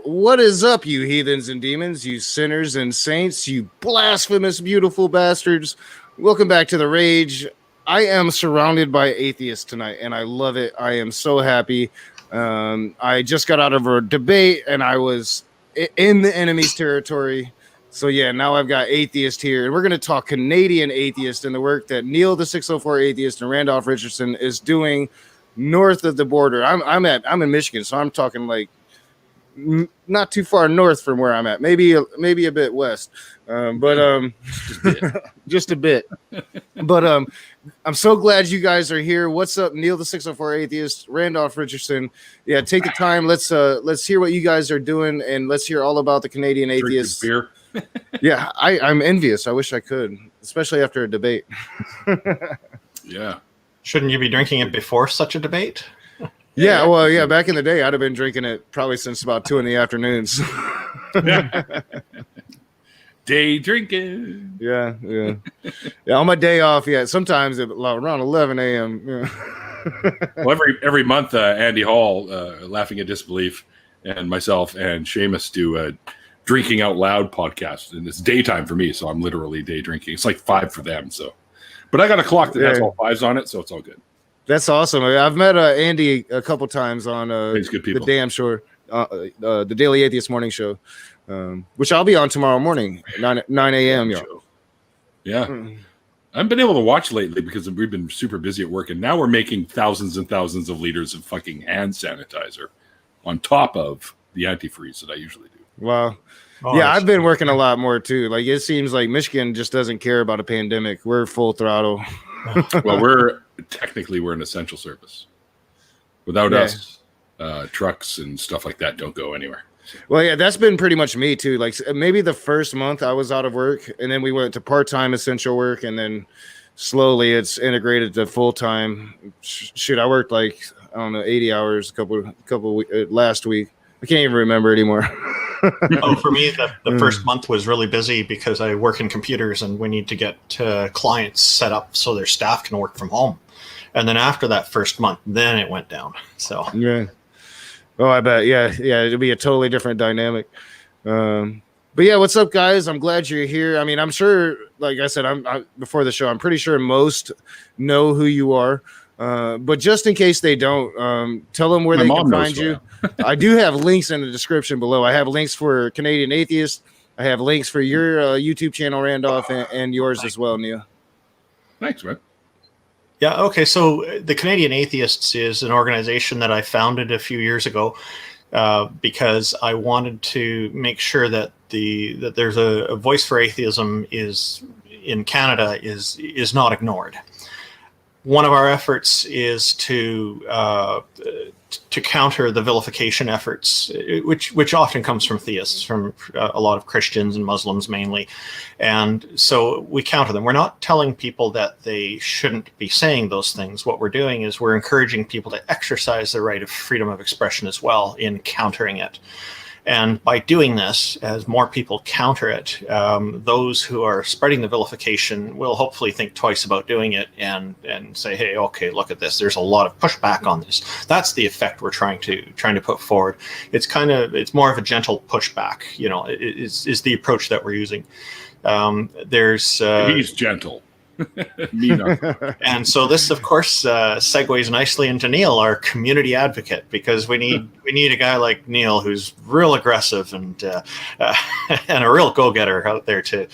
What is up, you heathens and demons, you sinners and saints, you blasphemous, beautiful bastards? Welcome back to The Rage. I am surrounded by atheists tonight, and I love it. I am so happy. I just got out of a debate, and I was in the enemy's territory. So, yeah, now I've got atheists here, and we're going to talk Canadian atheist and the work that Neil, the 604 atheist, and Randolph Richardson is doing north of the border. I'm in Michigan, so I'm talking like not too far north from where I'm at, maybe a bit west, but just a bit. But I'm so glad you guys are here. What's up, Neil, the 604 atheist, Randolph Richardson? Yeah, take the time. Let's hear what you guys are doing, and let's hear all about the Canadian atheists. Beer. Yeah, I'm envious. I wish I could, especially after a debate. Yeah, shouldn't you be drinking it before such a debate? Yeah, well, yeah, back in the day, I'd have been drinking it probably since about 2 p.m. Day drinking. Yeah. On my day off, yeah, sometimes around 11 a.m. Yeah. Well, every month, Andy Hall, Laughing at Disbelief, and myself and Seamus do a Drinking Out Loud podcast, and it's daytime for me, so I'm literally day drinking. It's like 5 for them, so. But I got a clock that has all 5s on it, so it's all good. That's awesome. I've met Andy a couple times on the Damn Sure, the Daily Atheist Morning Show, which I'll be on tomorrow morning, 9 a.m. Yeah. I haven't been able to watch lately because we've been super busy at work, and now we're making thousands and thousands of liters of fucking hand sanitizer on top of the antifreeze that I usually do. Wow. Oh, yeah, I've been working a lot more too. Like, it seems like Michigan just doesn't care about a pandemic. We're full throttle. Well, we're an essential service. Without us, trucks and stuff like that don't go anywhere. Well, yeah, that's been pretty much me too. Like, maybe the first month I was out of work, and then we went to part-time essential work, and then slowly it's integrated to full-time. Shoot, I worked like, I don't know, 80 hours last week. I can't even remember anymore. For me, the first month was really busy because I work in computers and we need to get clients set up so their staff can work from home. And then after that first month, then it went down. So yeah. Oh, I bet. Yeah. It'll be a totally different dynamic. But yeah, what's up, guys? I'm glad you're here. I mean, I'm sure, like I said, before the show, I'm pretty sure most know who you are. But just in case they don't, tell them where they can find you. I do have links in the description below. I have links for Canadian Atheist. I have links for your YouTube channel, Randolph, and yours as well, Neil. Thanks, man. Yeah, okay. So the Canadian Atheists is an organization that I founded a few years ago because I wanted to make sure that there's a voice for atheism in Canada is not ignored. One of our efforts is to counter the vilification efforts, which often comes from theists, from a lot of Christians and Muslims mainly. And so we counter them. We're not telling people that they shouldn't be saying those things. What we're doing is we're encouraging people to exercise their right of freedom of expression as well in countering it. And by doing this, as more people counter it, those who are spreading the vilification will hopefully think twice about doing it and say, hey, okay, look at this. There's a lot of pushback on this. That's the effect we're trying to put forward. It's more of a gentle pushback, is the approach that we're using. He's gentle. Me not. And so this, of course, segues nicely into Neil, our community advocate, because we need a guy like Neil who's real aggressive and and a real go-getter out there to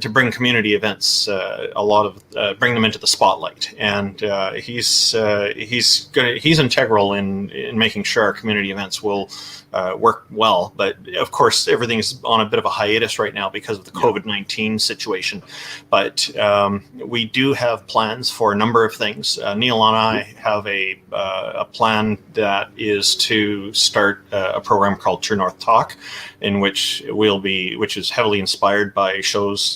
bring community events, bring them into the spotlight. And he's integral in making sure our community events will work well. But of course, everything's on a bit of a hiatus right now because of the COVID-19 situation. But we do have plans for a number of things. Neil and I have a plan that is to start a program called True North Talk, which is heavily inspired by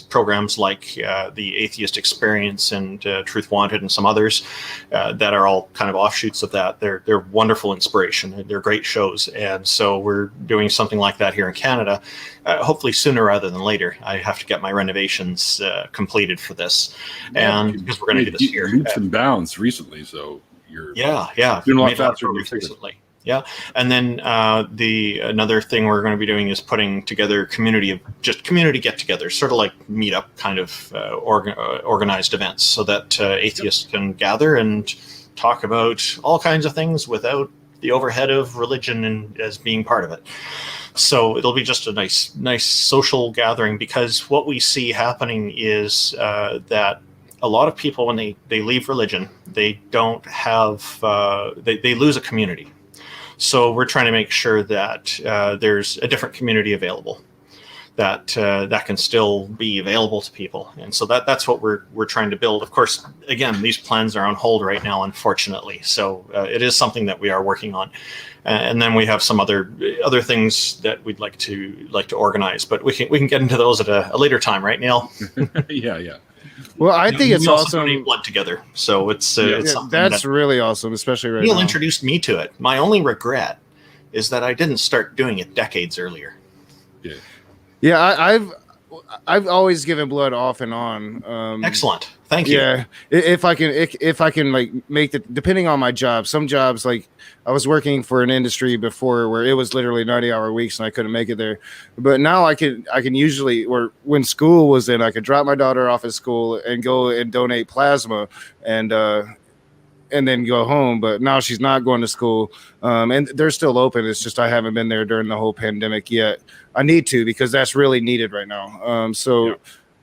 programs like the Atheist Experience and Truth Wanted and some others that are all kind of offshoots of that. They're wonderful inspiration. They're great shows. And so we're doing something like that here in Canada, hopefully sooner rather than later. I have to get my renovations completed for this. And because we're going to do this here. Leaps and bounds recently, so you're doing a lot faster recently. Yeah, and then another thing we're going to be doing is putting together community get-togethers, sort of like meetup kind of organized events, so that atheists can gather and talk about all kinds of things without the overhead of religion as being part of it. So it'll be just a nice social gathering, because what we see happening is that a lot of people, when they leave religion, they don't have they lose a community. So we're trying to make sure that there's a different community available that can still be available to people. And so that's what we're trying to build. Of course, again, these plans are on hold right now, unfortunately. So it is something that we are working on. And then we have some other things that we'd like to organize, but we can get into those at a later time, right, Neil? Yeah. Well, I think it's awesome. We blood together, so it's something that's really awesime, especially right now. Neil introduced me to it. My only regret is that I didn't start doing it decades earlier. Yeah, I've always given blood off and on. Excellent, thank you. Yeah, if I can like make depending on my job. Some jobs, like I was working for an industry before where it was literally 90-hour weeks and I couldn't make it there. But now I can usually, or when school was in, I could drop my daughter off at school and go and donate plasma and then go home. But now she's not going to school, and they're still open. It's just I haven't been there during the whole pandemic yet. I need to, because that's really needed right now.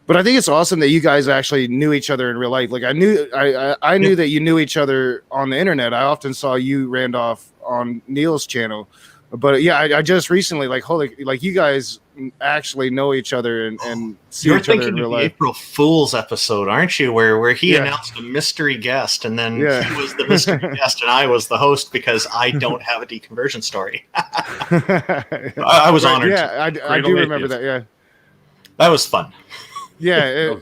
But I think it's awesome that you guys actually knew each other in real life. Like I knew that you knew each other on the internet. I often saw you, Randolph, on Neil's channel. But yeah, I just recently you guys actually know each other and see each other in real life. April Fool's episode, aren't you? Where he announced a mystery guest, and then he was the mystery guest, and I was the host because I don't have a deconversion story. I was honored. Yeah, I do remember that. Yeah, that was fun. Yeah,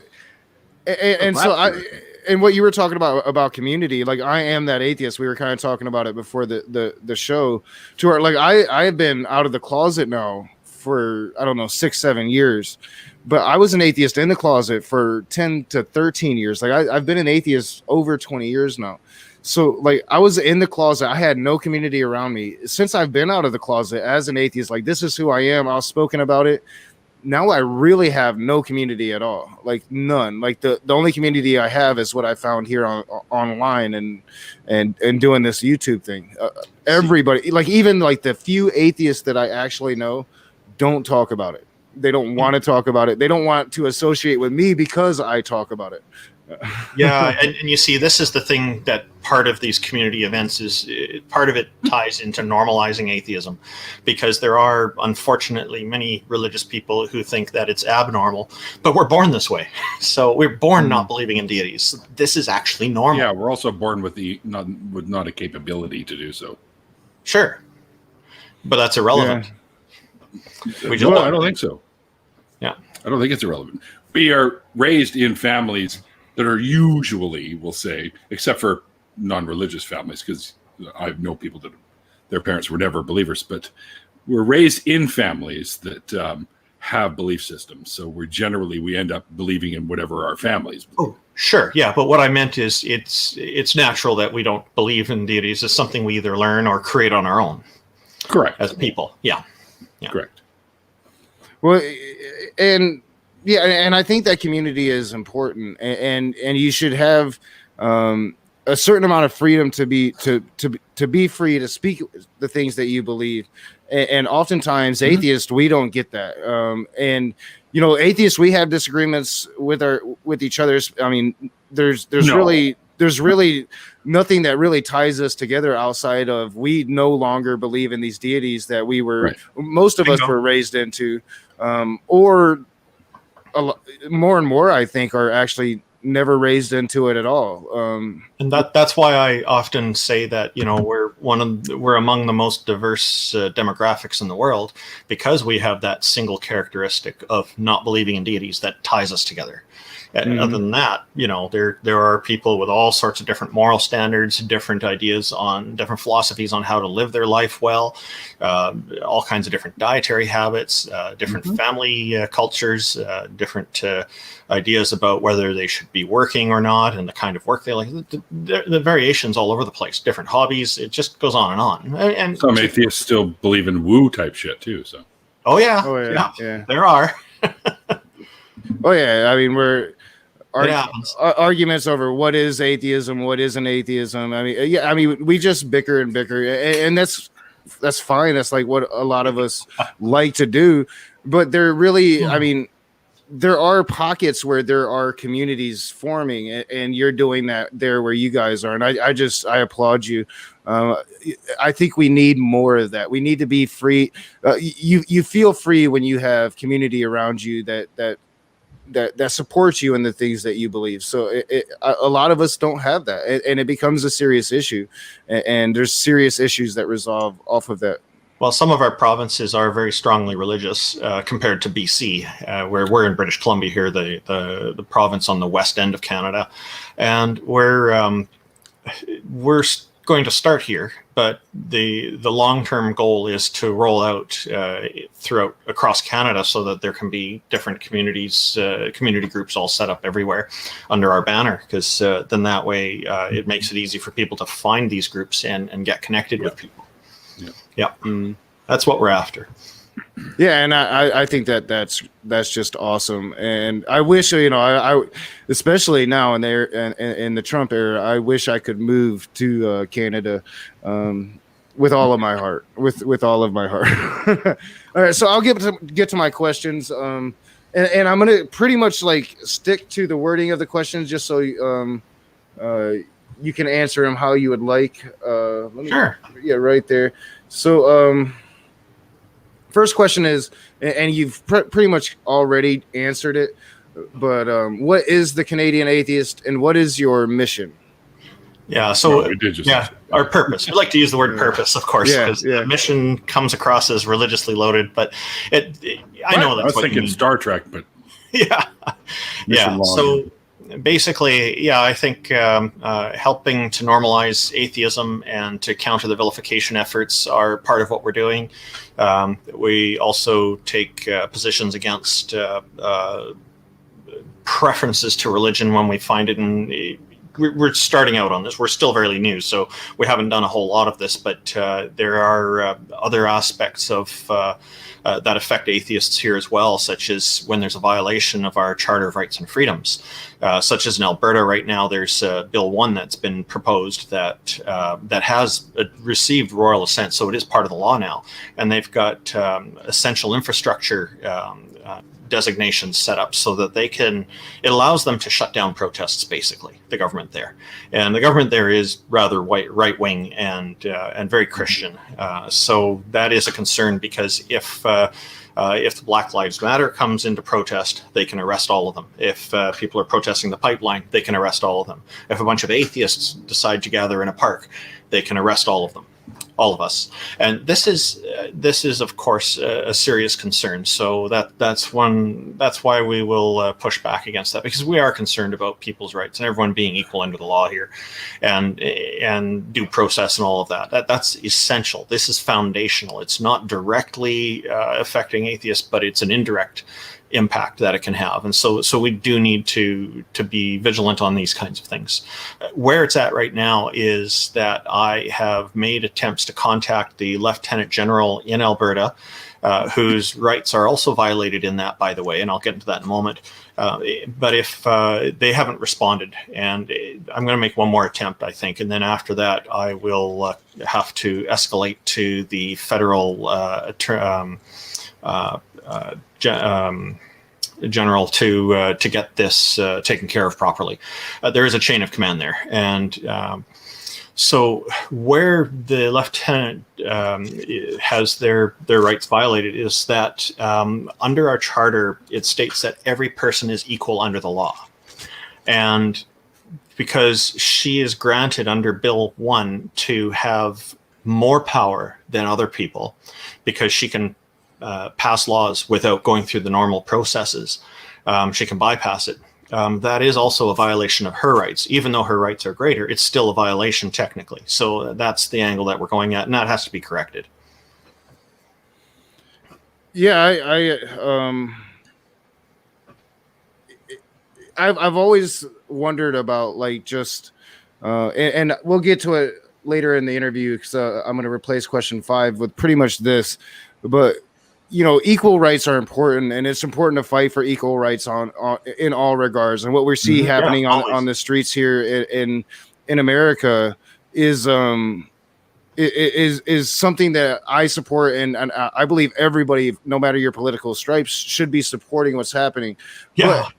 and what you were talking about community, like I am that atheist. We were kind of talking about it before the show. To where, like I have been out of the closet now for 6-7 years, but I was an atheist in the closet for 10 to 13 years. Like I've been an atheist over 20 years now. So like I was in the closet. I had no community around me. Since I've been out of the closet as an atheist, like this is who I am. I've spoken about it. Now I really have no community at all, like none. Like the only community I have is what I found here online and doing this YouTube thing. Everybody, like even like the few atheists that I actually know, don't talk about it. They don't want to talk about it. They don't want to associate with me because I talk about it. Yeah, and you see, this is the thing that part of these community events is part of it ties into normalizing atheism, because there are unfortunately many religious people who think that it's abnormal, but we're born this way. So we're born not believing in deities. This is actually normal. Yeah, we're also born with not a capability to do so. Sure, but that's irrelevant. Yeah. I don't think so. Yeah, I don't think it's irrelevant. We are raised in families that are usually, we'll say, except for non-religious families, because I know people that their parents were never believers, but we're raised in families that have belief systems. So we end up believing in whatever our families believe. Oh, sure. Yeah. But what I meant is it's natural that we don't believe in deities. It's something we either learn or create on our own. Correct. As people. Yeah. Correct. Well, and Yeah, and I think that community is important, and you should have a certain amount of freedom to be free to speak the things that you believe. And oftentimes, atheists, we don't get that. And atheists, we have disagreements with each other's. I mean, there's really nothing that really ties us together outside of we no longer believe in these deities that we were most of us were raised into, or more and more, I think, are actually never raised into it at all. And that's why I often say that we're among the most diverse demographics in the world, because we have that single characteristic of not believing in deities that ties us together. And other than that, there are people with all sorts of different moral standards, different ideas on different philosophies on how to live their life well, all kinds of different dietary habits, different family cultures, different ideas about whether they should be working or not, and the kind of work they like. The variations all over the place, different hobbies. It just goes on and on. And some atheists still believe in woo type shit too. So. Oh yeah, there are. Oh yeah, I mean arguments over what is atheism, what isn't atheism. I mean, we just bicker and bicker, and that's fine. That's like what a lot of us like to do. But there really, I mean, there are pockets where there are communities forming, and you're doing that there where you guys are, and I applaud you. I think we need more of that. We need to be free. You feel free when you have community around you that supports you in the things that you believe. So a lot of us don't have that, and it becomes a serious issue. And there's serious issues that resolve off of that. Well, some of our provinces are very strongly religious compared to BC, where we're in British Columbia here, the province on the west end of Canada, and we're going to start here, but the long-term goal is to roll out across Canada so that there can be different communities, community groups all set up everywhere under our banner, because then that way it makes it easy for people to find these groups and get connected with people. Yeah. That's what we're after. Yeah, and I think that's just awesome, and I wish I especially now in the Trump era, I wish I could move to Canada with all of my heart, with all of my heart. All right, so I'll get to my questions, and I'm gonna pretty much like stick to the wording of the questions just so you can answer them how you would like. Sure. Yeah, right there. So. First question is, and you've pretty much already answered it, but what is the Canadian Atheist, and what is your mission? Yeah, so our purpose. We like to use the word purpose, of course, because mission comes across as religiously loaded, but I know that's what you mean. Star Trek, but So basically, I think helping to normalize atheism and to counter the vilification efforts are part of what we're doing. We also take positions against preferences to religion when we find it. And we're starting out on this. We're still fairly new, so we haven't done a whole lot of this. But there are other aspects of that affect atheists here as well, such as when there's a violation of our Charter of Rights and Freedoms, such as in Alberta right now. There's Bill 1 that's been proposed that has received royal assent, so it is part of the law now, and they've got essential infrastructure designations set up so that it allows them to shut down protests, basically, the government there. And the government there is rather right-wing and very Christian. So that is a concern, because if the Black Lives Matter comes into protest, they can arrest all of them. If people are protesting the pipeline, they can arrest all of them. If a bunch of atheists decide to gather in a park, they can arrest all of them. All of us. And this is of course a serious concern. So that's why we will push back against that, because we are concerned about people's rights and everyone being equal under the law here, and due process and all of that. That's essential. This is foundational. It's not directly affecting atheists, but it's an indirect impact that it can have. And so we do need to be vigilant on these kinds of things. Where it's at right now is that I have made attempts to contact the Lieutenant General in Alberta, whose rights are also violated in that, by the way, and I'll get into that in a moment. But if they haven't responded, and I'm going to make one more attempt, I think, and then after that, I will have to escalate to the federal general to get this taken care of properly. There is a chain of command there, and so where the lieutenant has their rights violated is that under our charter, it states that every person is equal under the law. And because she is granted under Bill 1 to have more power than other people, because she can pass laws without going through the normal processes, she can bypass it. That is also a violation of her rights. Even though her rights are greater, it's still a violation technically. So that's the angle that we're going at, and that has to be corrected. Yeah, I've always wondered about, like, just and we'll get to it later in the interview, because I'm going to replace question 5 with pretty much this, but equal rights are important, and it's important to fight for equal rights on in all regards. And what we see happening on the streets here in America is something that I support, and I believe everybody, no matter your political stripes, should be supporting what's happening. Yeah. But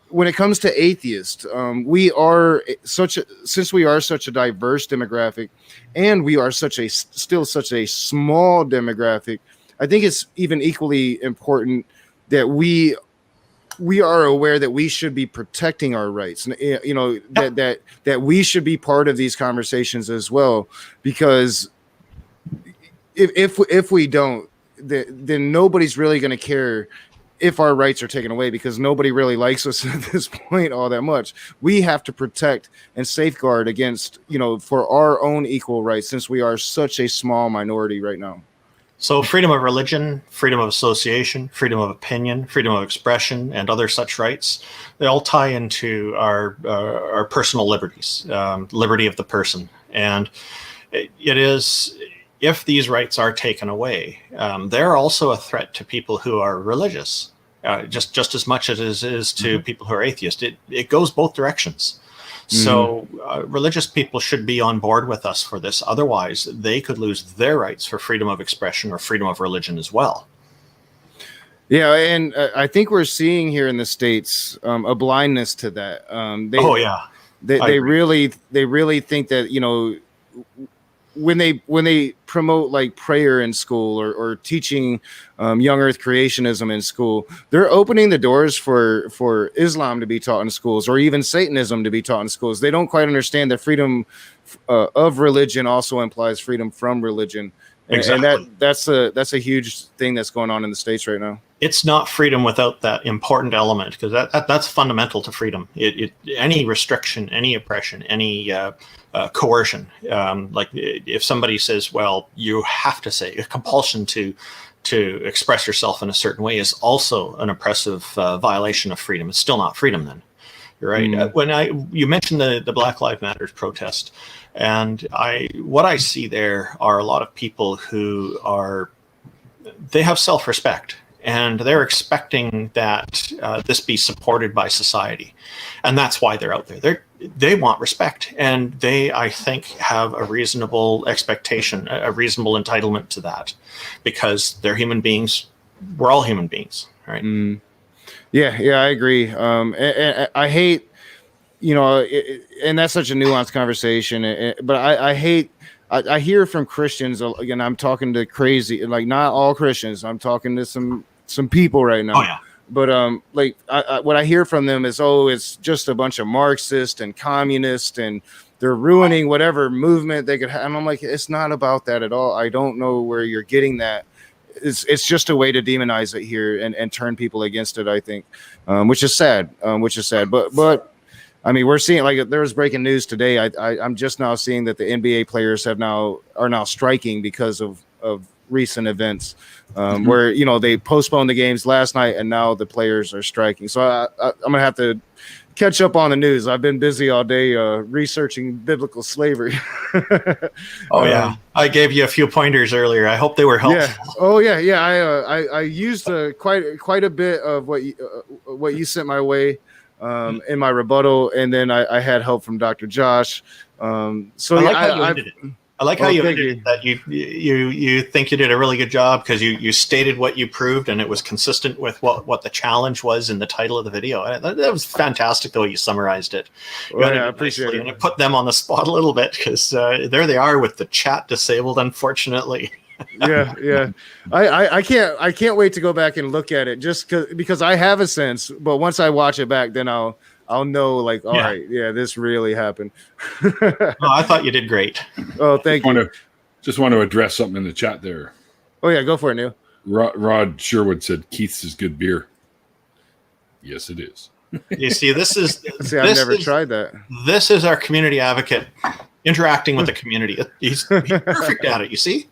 when it comes to atheists, we are since we are such a diverse demographic, and we are still such a small demographic, I think it's even equally important that we are aware that we should be protecting our rights, and that we should be part of these conversations as well. Because if we don't, then nobody's really going to care if our rights are taken away, because nobody really likes us at this point all that much. We have to protect and safeguard against, for our own equal rights, since we are such a small minority right now. So freedom of religion, freedom of association, freedom of opinion, freedom of expression, and other such rights, they all tie into our personal liberties, liberty of the person. And it is, if these rights are taken away, they're also a threat to people who are religious, just as much as it is to people who are atheist. It goes both directions. So religious people should be on board with us for this. Otherwise, they could lose their rights for freedom of expression or freedom of religion as well. Yeah, and I think we're seeing here in the States a blindness to that. They really think that, when they promote, like, prayer in school or teaching young earth creationism in school, they're opening the doors for Islam to be taught in schools, or even Satanism to be taught in schools. They don't quite understand that freedom of religion also implies freedom from religion. Exactly. And that's a huge thing that's going on in the States right now. It's not freedom without that important element, because that's fundamental to freedom. Any restriction, any oppression, any coercion, like if somebody says, well, you have to say, a compulsion to express yourself in a certain way is also an oppressive violation of freedom. It's still not freedom then. You're right. When you mentioned the Black Lives Matter protest, and what I see there are a lot of people who they have self-respect, and they're expecting that this be supported by society, and that's why they're out there. They want respect, and they, I think, have a reasonable expectation, a reasonable entitlement to that, because they're human beings. We're all human beings, right? Yeah, I agree. And I hate, and that's such a nuanced conversation. But I hate. I hear from Christians, again, I'm talking to crazy, like, not all Christians. I'm talking to some people right now. Oh, yeah. But what I hear from them is, it's just a bunch of Marxists and communists, and they're ruining whatever movement they could have. And I'm like, it's not about that at all. I don't know where you're getting that. It's just a way to demonize it here and turn people against it, I think, which is sad. But I mean, we're seeing, like, there was breaking news today. I'm just now seeing that the NBA players are now striking because of recent events, where they postponed the games last night and now the players are striking. So I'm gonna have to catch up on the news. I've been busy all day researching biblical slavery. Yeah, I gave you a few pointers earlier. I hope they were helpful. I used quite a bit of what you sent my way in my rebuttal, and then I had help from Dr. Josh. I like how you ended it, that you think you did a really good job because you stated what you proved and it was consistent with what the challenge was in the title of the video. That was fantastic the way you summarized it. I appreciate it. And it put them on the spot a little bit because there they are with the chat disabled, unfortunately. yeah. I can't wait to go back and look at it just because I have a sense, but once I watch it back, then I'll know, like, all right, this really happened. I thought you did great. Oh, thank you. Just want to address something in the chat there. Oh, yeah, go for it, Neil. Rod Sherwood said Keith's is good beer. Yes, it is. You see, I've never tried that. This is our community advocate interacting with the community. He's perfect at it, you see?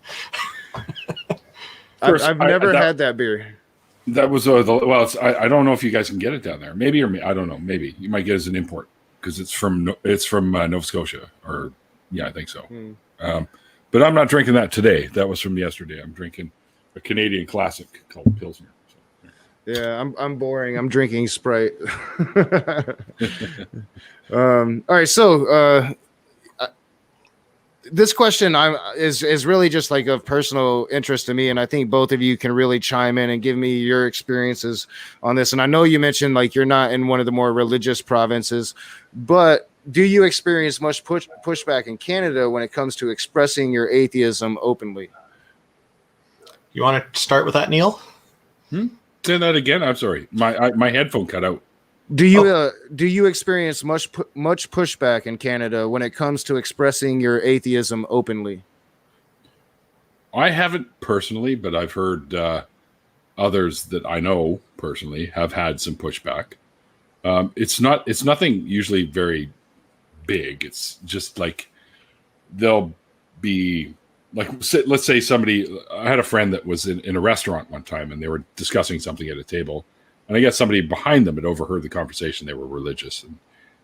I've never had that beer. That was I don't know if you guys can get it down there. Maybe I don't know. Maybe you might get it as an import because it's from Nova Scotia, or I think so. But I'm not drinking that today. That was from yesterday. I'm drinking a Canadian classic called Pilsner. So, yeah, I'm boring. I'm drinking Sprite. All right, so this question is really just like of personal interest to me, and I think both of you can really chime in and give me your experiences on this. And I know you mentioned like you're not in one of the more religious provinces, but do you experience much pushback in Canada when it comes to expressing your atheism openly? You want to start with that, Neil? Say that again. I'm sorry, my headphone cut out. Do you experience much pushback in Canada when it comes to expressing your atheism openly? I haven't personally, but I've heard others that I know personally have had some pushback. It's nothing usually very big. It's just like they'll be like, let's say I had a friend that was in a restaurant one time and they were discussing something at a table. And I guess somebody behind them had overheard the conversation. They were religious, and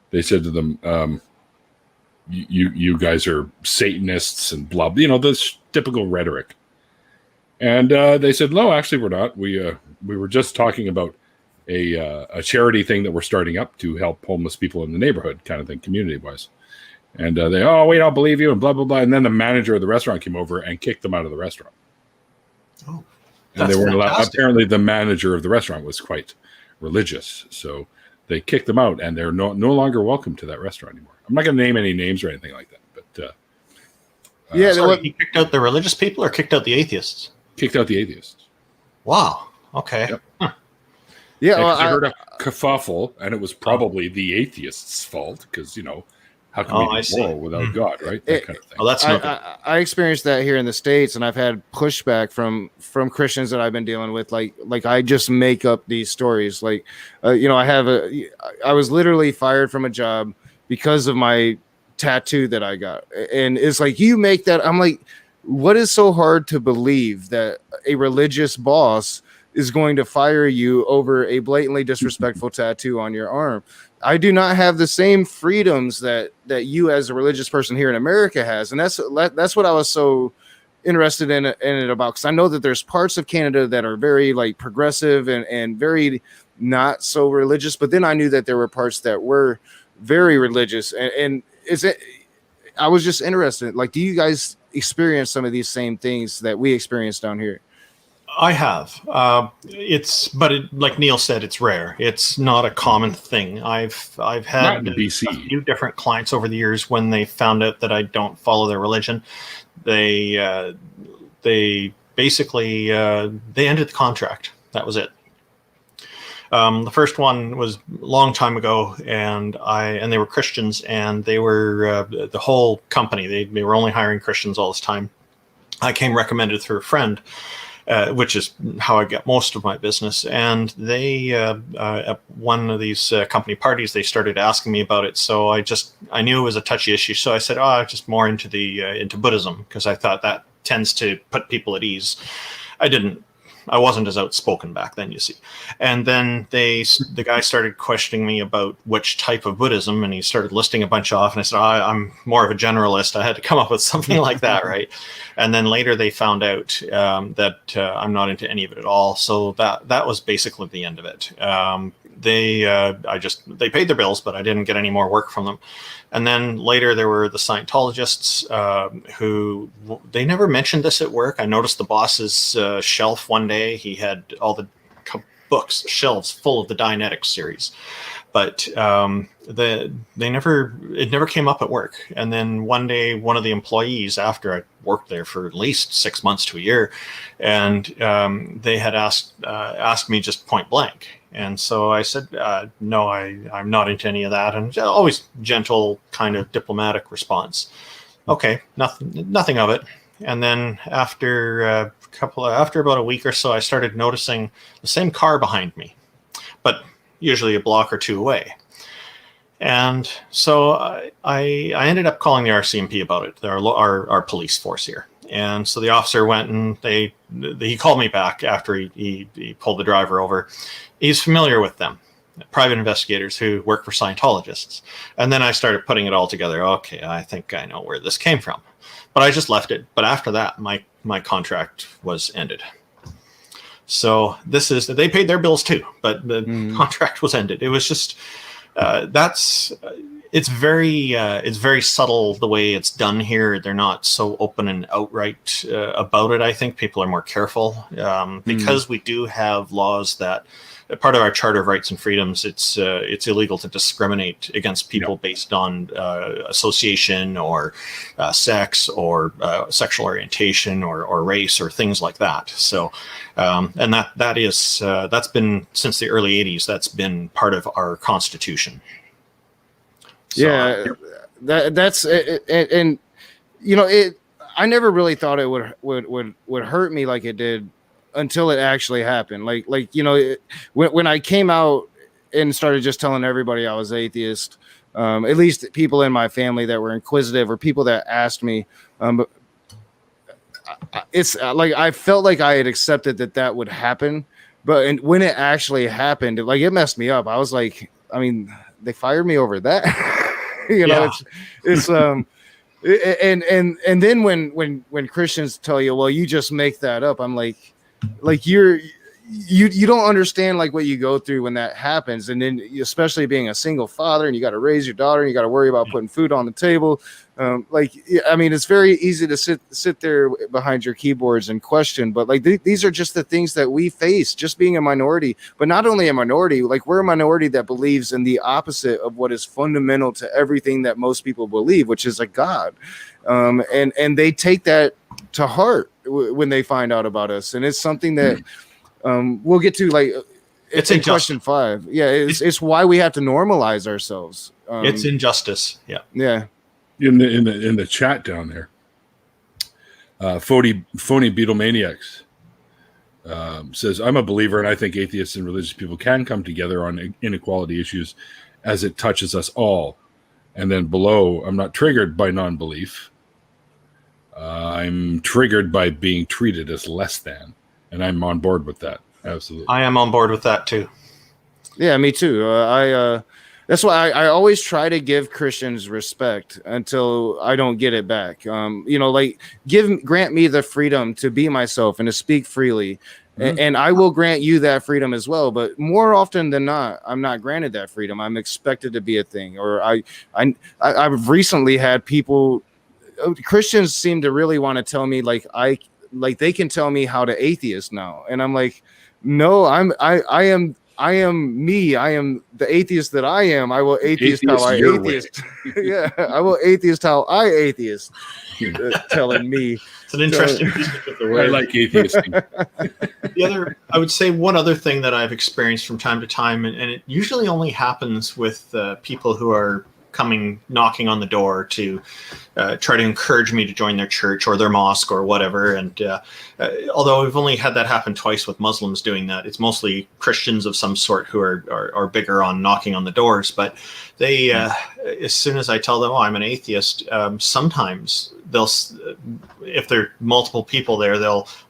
they said to them, "You guys are Satanists and blah." This typical rhetoric. And they said, "No, actually, we're not. We were just talking about a charity thing that we're starting up to help homeless people in the neighborhood, kind of thing, community-wise." And we don't believe you, and blah blah blah. And then the manager of the restaurant came over and kicked them out of the restaurant. Oh. And they weren't allowed. Apparently, the manager of the restaurant was quite religious, so they kicked them out, and they're no longer welcome to that restaurant anymore. I'm not going to name any names or anything like that, but he kicked out the religious people or kicked out the atheists? Kicked out the atheists. Wow. Okay. Yep. Huh. Yeah, I heard a kerfuffle, and it was probably the atheists' fault because how can we be moral without God, right? That kind of thing. Well, that's I experienced that here in the States, and I've had pushback from Christians that I've been dealing with. Like I just make up these stories. Like, I was literally fired from a job because of my tattoo that I got, and it's like, you make that. I'm like, what is so hard to believe that a religious boss is going to fire you over a blatantly disrespectful tattoo on your arm? I do not have the same freedoms that you as a religious person here in America has. And that's what I was so interested in it about. Cause I know that there's parts of Canada that are very like progressive and very not so religious. But then I knew that there were parts that were very religious. And I was just interested. Like, do you guys experience some of these same things that we experience down here? I have. Like Neil said, it's rare. It's not a common thing. I've had a few different clients over the years when they found out that I don't follow their religion. They basically they ended the contract. That was it. The first one was a long time ago, and they were Christians, and they were the whole company. They were only hiring Christians all this time. I came recommended through a friend. Which is how I get most of my business. And they, at one of these company parties, they started asking me about it. So I knew it was a touchy issue. So I said, just more into into Buddhism, because I thought that tends to put people at ease. I wasn't as outspoken back then, you see. And then the guy started questioning me about which type of Buddhism, and he started listing a bunch off, and I said, I'm more of a generalist. I had to come up with something like that, right? And then later they found out that I'm not into any of it at all. So that was basically the end of it. They paid their bills, but I didn't get any more work from them. And then later there were the Scientologists who, they never mentioned this at work. I noticed the boss's shelf one day. He had all the books, shelves full of the Dianetics series. But it never came up at work. And then one day, one of the employees, after I worked there for at least 6 months to a year, and they had asked me just point blank. And so I said, no, I'm not into any of that. And always gentle, kind of diplomatic response. Okay, nothing of it. And then after about a week or so, I started noticing the same car behind me, but usually a block or two away. And so I ended up calling the RCMP about it, our police force here. And so the officer went and he called me back after he pulled the driver over. He's familiar with them, private investigators who work for Scientologists. And then I started putting it all together. Okay, I think I know where this came from. But I just left it. But after that, my contract was ended. So they paid their bills too, but the contract was ended. It was just, it's very subtle the way it's done here. They're not so open and outright about it. I think people are more careful because we do have laws that, part of our Charter of Rights and Freedoms, it's illegal to discriminate against people based on association or sex or sexual orientation or race or things like that. So, and that's been since the early 80s. That's been part of our Constitution. So, yeah, that's and you know I never really thought it would hurt me like it did until it actually happened. Like you know, when I came out and started just telling everybody I was atheist, at least people in my family that were inquisitive or people that asked me, it's like I felt like I had accepted that would happen, but when it actually happened, it messed me up. I was like, I mean, they fired me over that. You know, it's and then when Christians tell you, well, you just make that up, I'm like you don't understand like what you go through when that happens. And then especially being a single father and you got to raise your daughter and you got to worry about putting food on the table. I mean, it's very easy to sit there behind your keyboards and question, but like these are just the things that we face just being a minority, but not only a minority, like we're a minority that believes in the opposite of what is fundamental to everything that most people believe, which is a God. And they take that to heart when they find out about us. And it's something that we'll get to, like it's in question 5. Yeah. It's why we have to normalize ourselves. It's injustice. Yeah. Yeah. In the chat down there, phony Beatlemaniacs says, I'm a believer and I think atheists and religious people can come together on inequality issues as it touches us all. And then below, I'm not triggered by non-belief. I'm triggered by being treated as less than. And I'm on board with that. Absolutely. I am on board with that too. Yeah, me too. That's why I always try to give Christians respect until I don't get it back. You know, like grant me the freedom to be myself and to speak freely. And I will grant you that freedom as well. But more often than not, I'm not granted that freedom. I'm expected to be a thing. Or I've recently had people, Christians seem to really want to tell me like they can tell me how to atheist now. And I'm like, no, I am me. I am the atheist that I am. I will atheist how I atheist. Yeah, I will atheist how I atheist. Telling me. It's an interesting usage of the word. I like atheisting. I would say one other thing that I've experienced from time to time, and it usually only happens with people who are coming knocking on the door to try to encourage me to join their church or their mosque or whatever. And although we've only had that happen twice with Muslims doing that, it's mostly Christians of some sort who are bigger on knocking on the doors. But they, as soon as I tell them, oh, I'm an atheist, sometimes they'll, if there are multiple people there,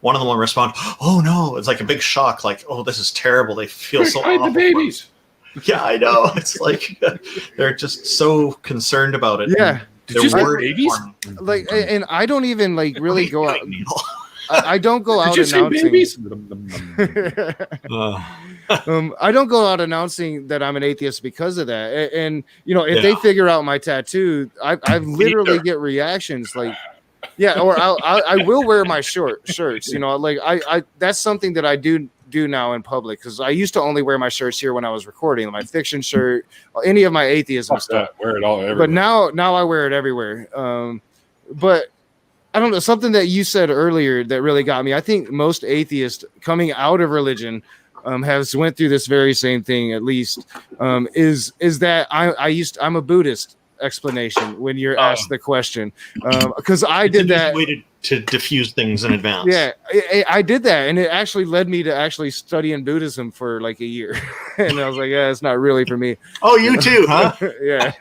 one of them will respond, oh no, it's like a big shock, like, oh, this is terrible. They feel so awful. The babies. Yeah, I know. It's like they're just so concerned about it. Yeah. They're Did you worried say babies? for me. Like, and I don't even like really go out. Neil? I don't go out Did you say announcing. babies? I don't go out announcing that I'm an atheist because of that. And you know, if they figure out my tattoo, I literally get reactions like, yeah, or I will wear my shirts. You know, like I that's something that I do now in public, because I used to only wear my shirts here when I was recording, my fiction shirt, any of my atheism stuff. Wear it all everywhere. But now I wear it everywhere. But I don't know, something that you said earlier that really got me. I think most atheists coming out of religion has went through this very same thing, at least, is that I'm a Buddhist explanation when you're asked the question, because I did that. Waited to diffuse things in advance. Yeah, I did that, and it actually led me to actually studying Buddhism for like a year. And I was like, yeah, it's not really for me. Oh, you too, huh? Yeah.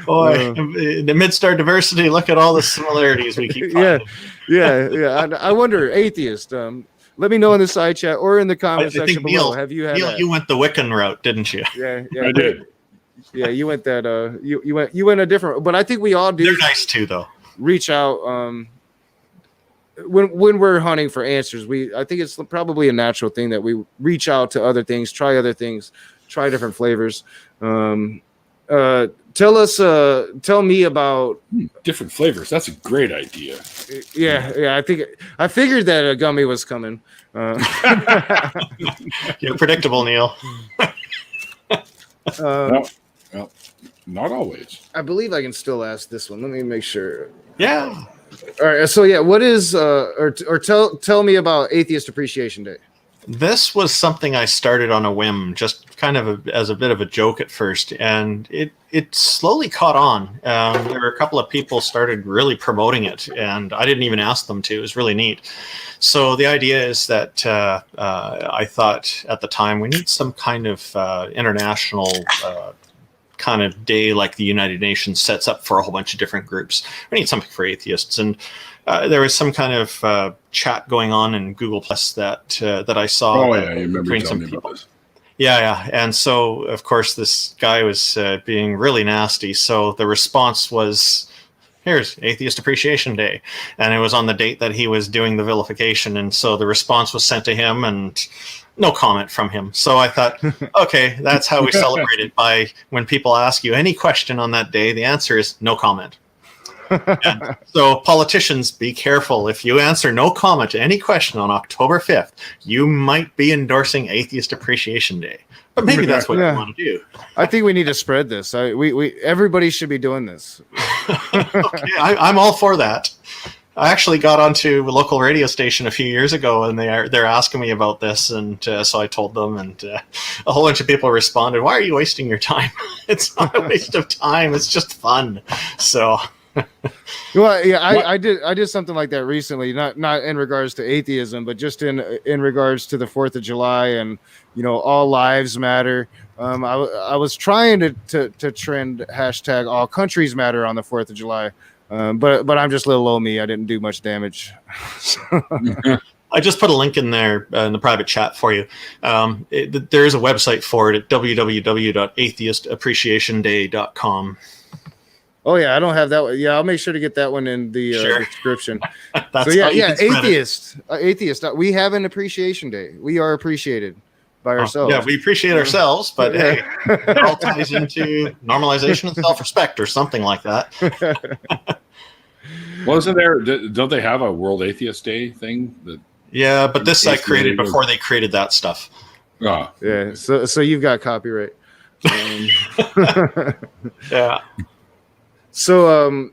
Boy, in the midst of our diversity, look at all the similarities we keep finding. Yeah. I wonder, atheist. Let me know in the side chat or in the comment I section think below. Have you had Neil, that? you went the Wiccan route, didn't you? Yeah, I did. Yeah, you went that. You went a different. But I think we all do. They're nice too, though. Reach out when we're hunting for answers. I think it's probably a natural thing that we reach out to other things, try other things, try different flavors. Tell me about Different flavors. That's a great idea. Yeah. I figured that a gummy was coming. You're predictable, Neil. Well, not always. I believe I can still ask this one. Let me make sure. Yeah. All right. So yeah, what is or tell me about Atheist Appreciation Day? This was something I started on a whim, just kind of as a bit of a joke at first, and it slowly caught on. There were a couple of people started really promoting it, and I didn't even ask them to. It was really neat. So the idea is that I thought at the time we need some kind of international kind of day like the United Nations sets up for a whole bunch of different groups. We need something for atheists, and there was some kind of chat going on in Google Plus that I saw. Oh yeah, you remember telling me about this. Yeah, and so of course this guy was being really nasty. So the response was, "Here's Atheist Appreciation Day," and it was on the date that he was doing the vilification. And so the response was sent to him, and no comment from him. So I thought, okay, that's how we celebrate it. By when people ask you any question on that day, the answer is no comment. And so politicians, be careful. If you answer no comment to any question on October 5th, you might be endorsing Atheist Appreciation Day. But maybe that's what you want to do. I think we need to spread this. Everybody should be doing this. Okay, I'm all for that. I actually got onto a local radio station a few years ago, and they're asking me about this, and so I told them, and a whole bunch of people responded, "Why are you wasting your time? It's not a waste of time. It's just fun." So. Well, yeah, I did something like that recently, not in regards to atheism, but just in regards to the 4th of July and, you know, all lives matter. I was trying to trend hashtag all countries matter on the 4th of July, but I'm just little old me. I didn't do much damage. I just put a link in there in the private chat for you. There is a website for it at www.atheistappreciationday.com. Oh yeah, I don't have that one. Yeah, I'll make sure to get that one in the description. So yeah, atheist. We have an appreciation day. We are appreciated by ourselves. Yeah, we appreciate ourselves, but hey, it all ties into normalization and self-respect or something like that. Wasn't there? Don't they have a World Atheist Day thing? Yeah, but this I created before they created that stuff. Oh, yeah. So you've got copyright. Yeah. So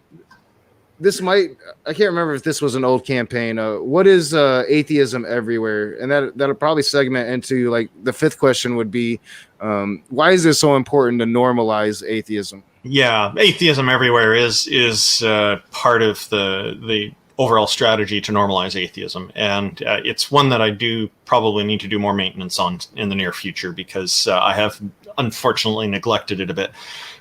this might, I can't remember if this was an old campaign. What is atheism everywhere? And that'll probably segment into like the fifth question would be, why is it so important to normalize atheism? Yeah, atheism everywhere is part of the overall strategy to normalize atheism, and it's one that I do probably need to do more maintenance on in the near future, because I have unfortunately neglected it a bit.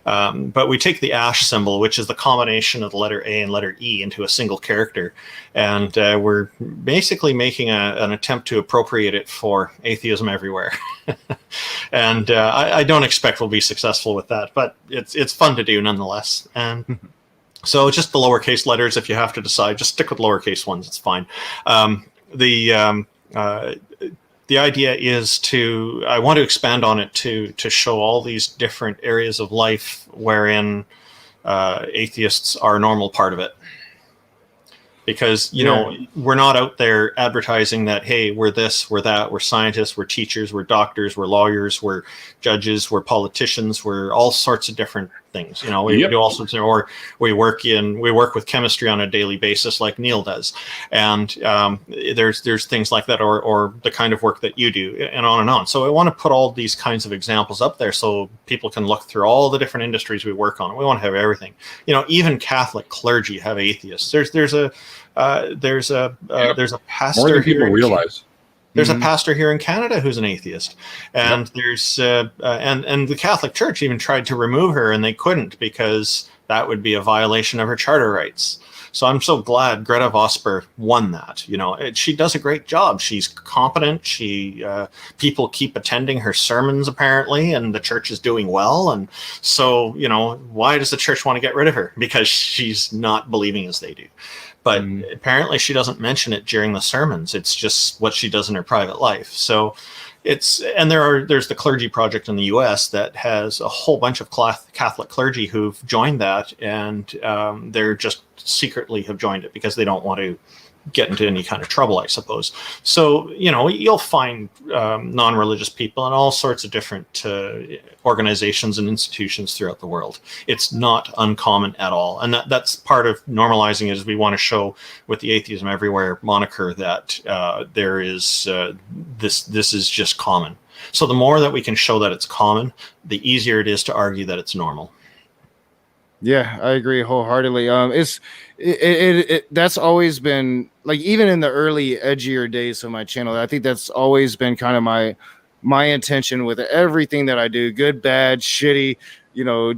But we take the ash symbol, which is the combination of the letter A and letter E, into a single character, and we're basically making an attempt to appropriate it for atheism everywhere. And I don't expect we'll be successful with that, but it's fun to do nonetheless. And so just the lowercase letters, if you have to decide, just stick with lowercase ones. It's fine. The idea is I want to expand on it to show all these different areas of life wherein atheists are a normal part of it. Because, you know, we're not out there advertising that, hey, we're this, we're that, we're scientists, we're teachers, we're doctors, we're lawyers, we're judges, we're politicians, we're all sorts of different things. You know, we do all sorts of, or we work with chemistry on a daily basis like Neil does. And there's things like that, or the kind of work that you do, and on and on. So I want to put all these kinds of examples up there so people can look through all the different industries we work on. We want to have everything. You know, even Catholic clergy have atheists. There's a pastor. More than people realize. There's a pastor here in Canada who's an atheist, and there's and the Catholic Church even tried to remove her, and they couldn't, because that would be a violation of her charter rights. So I'm so glad Greta Vosper won that. You know, she does a great job. She's competent. People keep attending her sermons apparently, and the church is doing well. And so, you know, why does the church want to get rid of her? Because she's not believing as they do. But apparently she doesn't mention it during the sermons. It's just what she does in her private life. So there's the Clergy Project in the US that has a whole bunch of Catholic clergy who've joined that, and they're just secretly have joined it because they don't want to get into any kind of trouble, I suppose. So, you know, you'll find non-religious people in all sorts of different organizations and institutions throughout the world. It's not uncommon at all. And that's part of normalizing, is we want to show with the Atheism Everywhere moniker that there is this is just common. So the more that we can show that it's common, the easier it is to argue that it's normal. Yeah, I agree wholeheartedly. That's always been, like, even in the early edgier days of my channel, I think that's always been kind of my intention with everything that I do, good, bad, shitty, you know,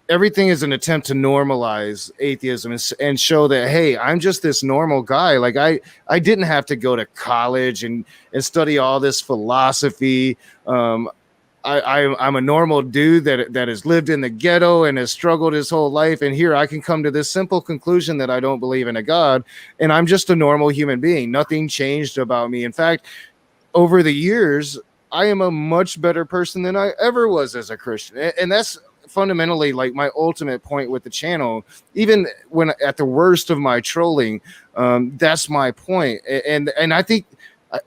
everything is an attempt to normalize atheism and show that, hey, I'm just this normal guy. Like I didn't have to go to college and study all this philosophy. I'm a normal dude that has lived in the ghetto and has struggled his whole life. And here I can come to this simple conclusion that I don't believe in a God. And I'm just a normal human being. Nothing changed about me. In fact, over the years, I am a much better person than I ever was as a Christian. And that's fundamentally like my ultimate point with the channel. Even when at the worst of my trolling, that's my point. And I think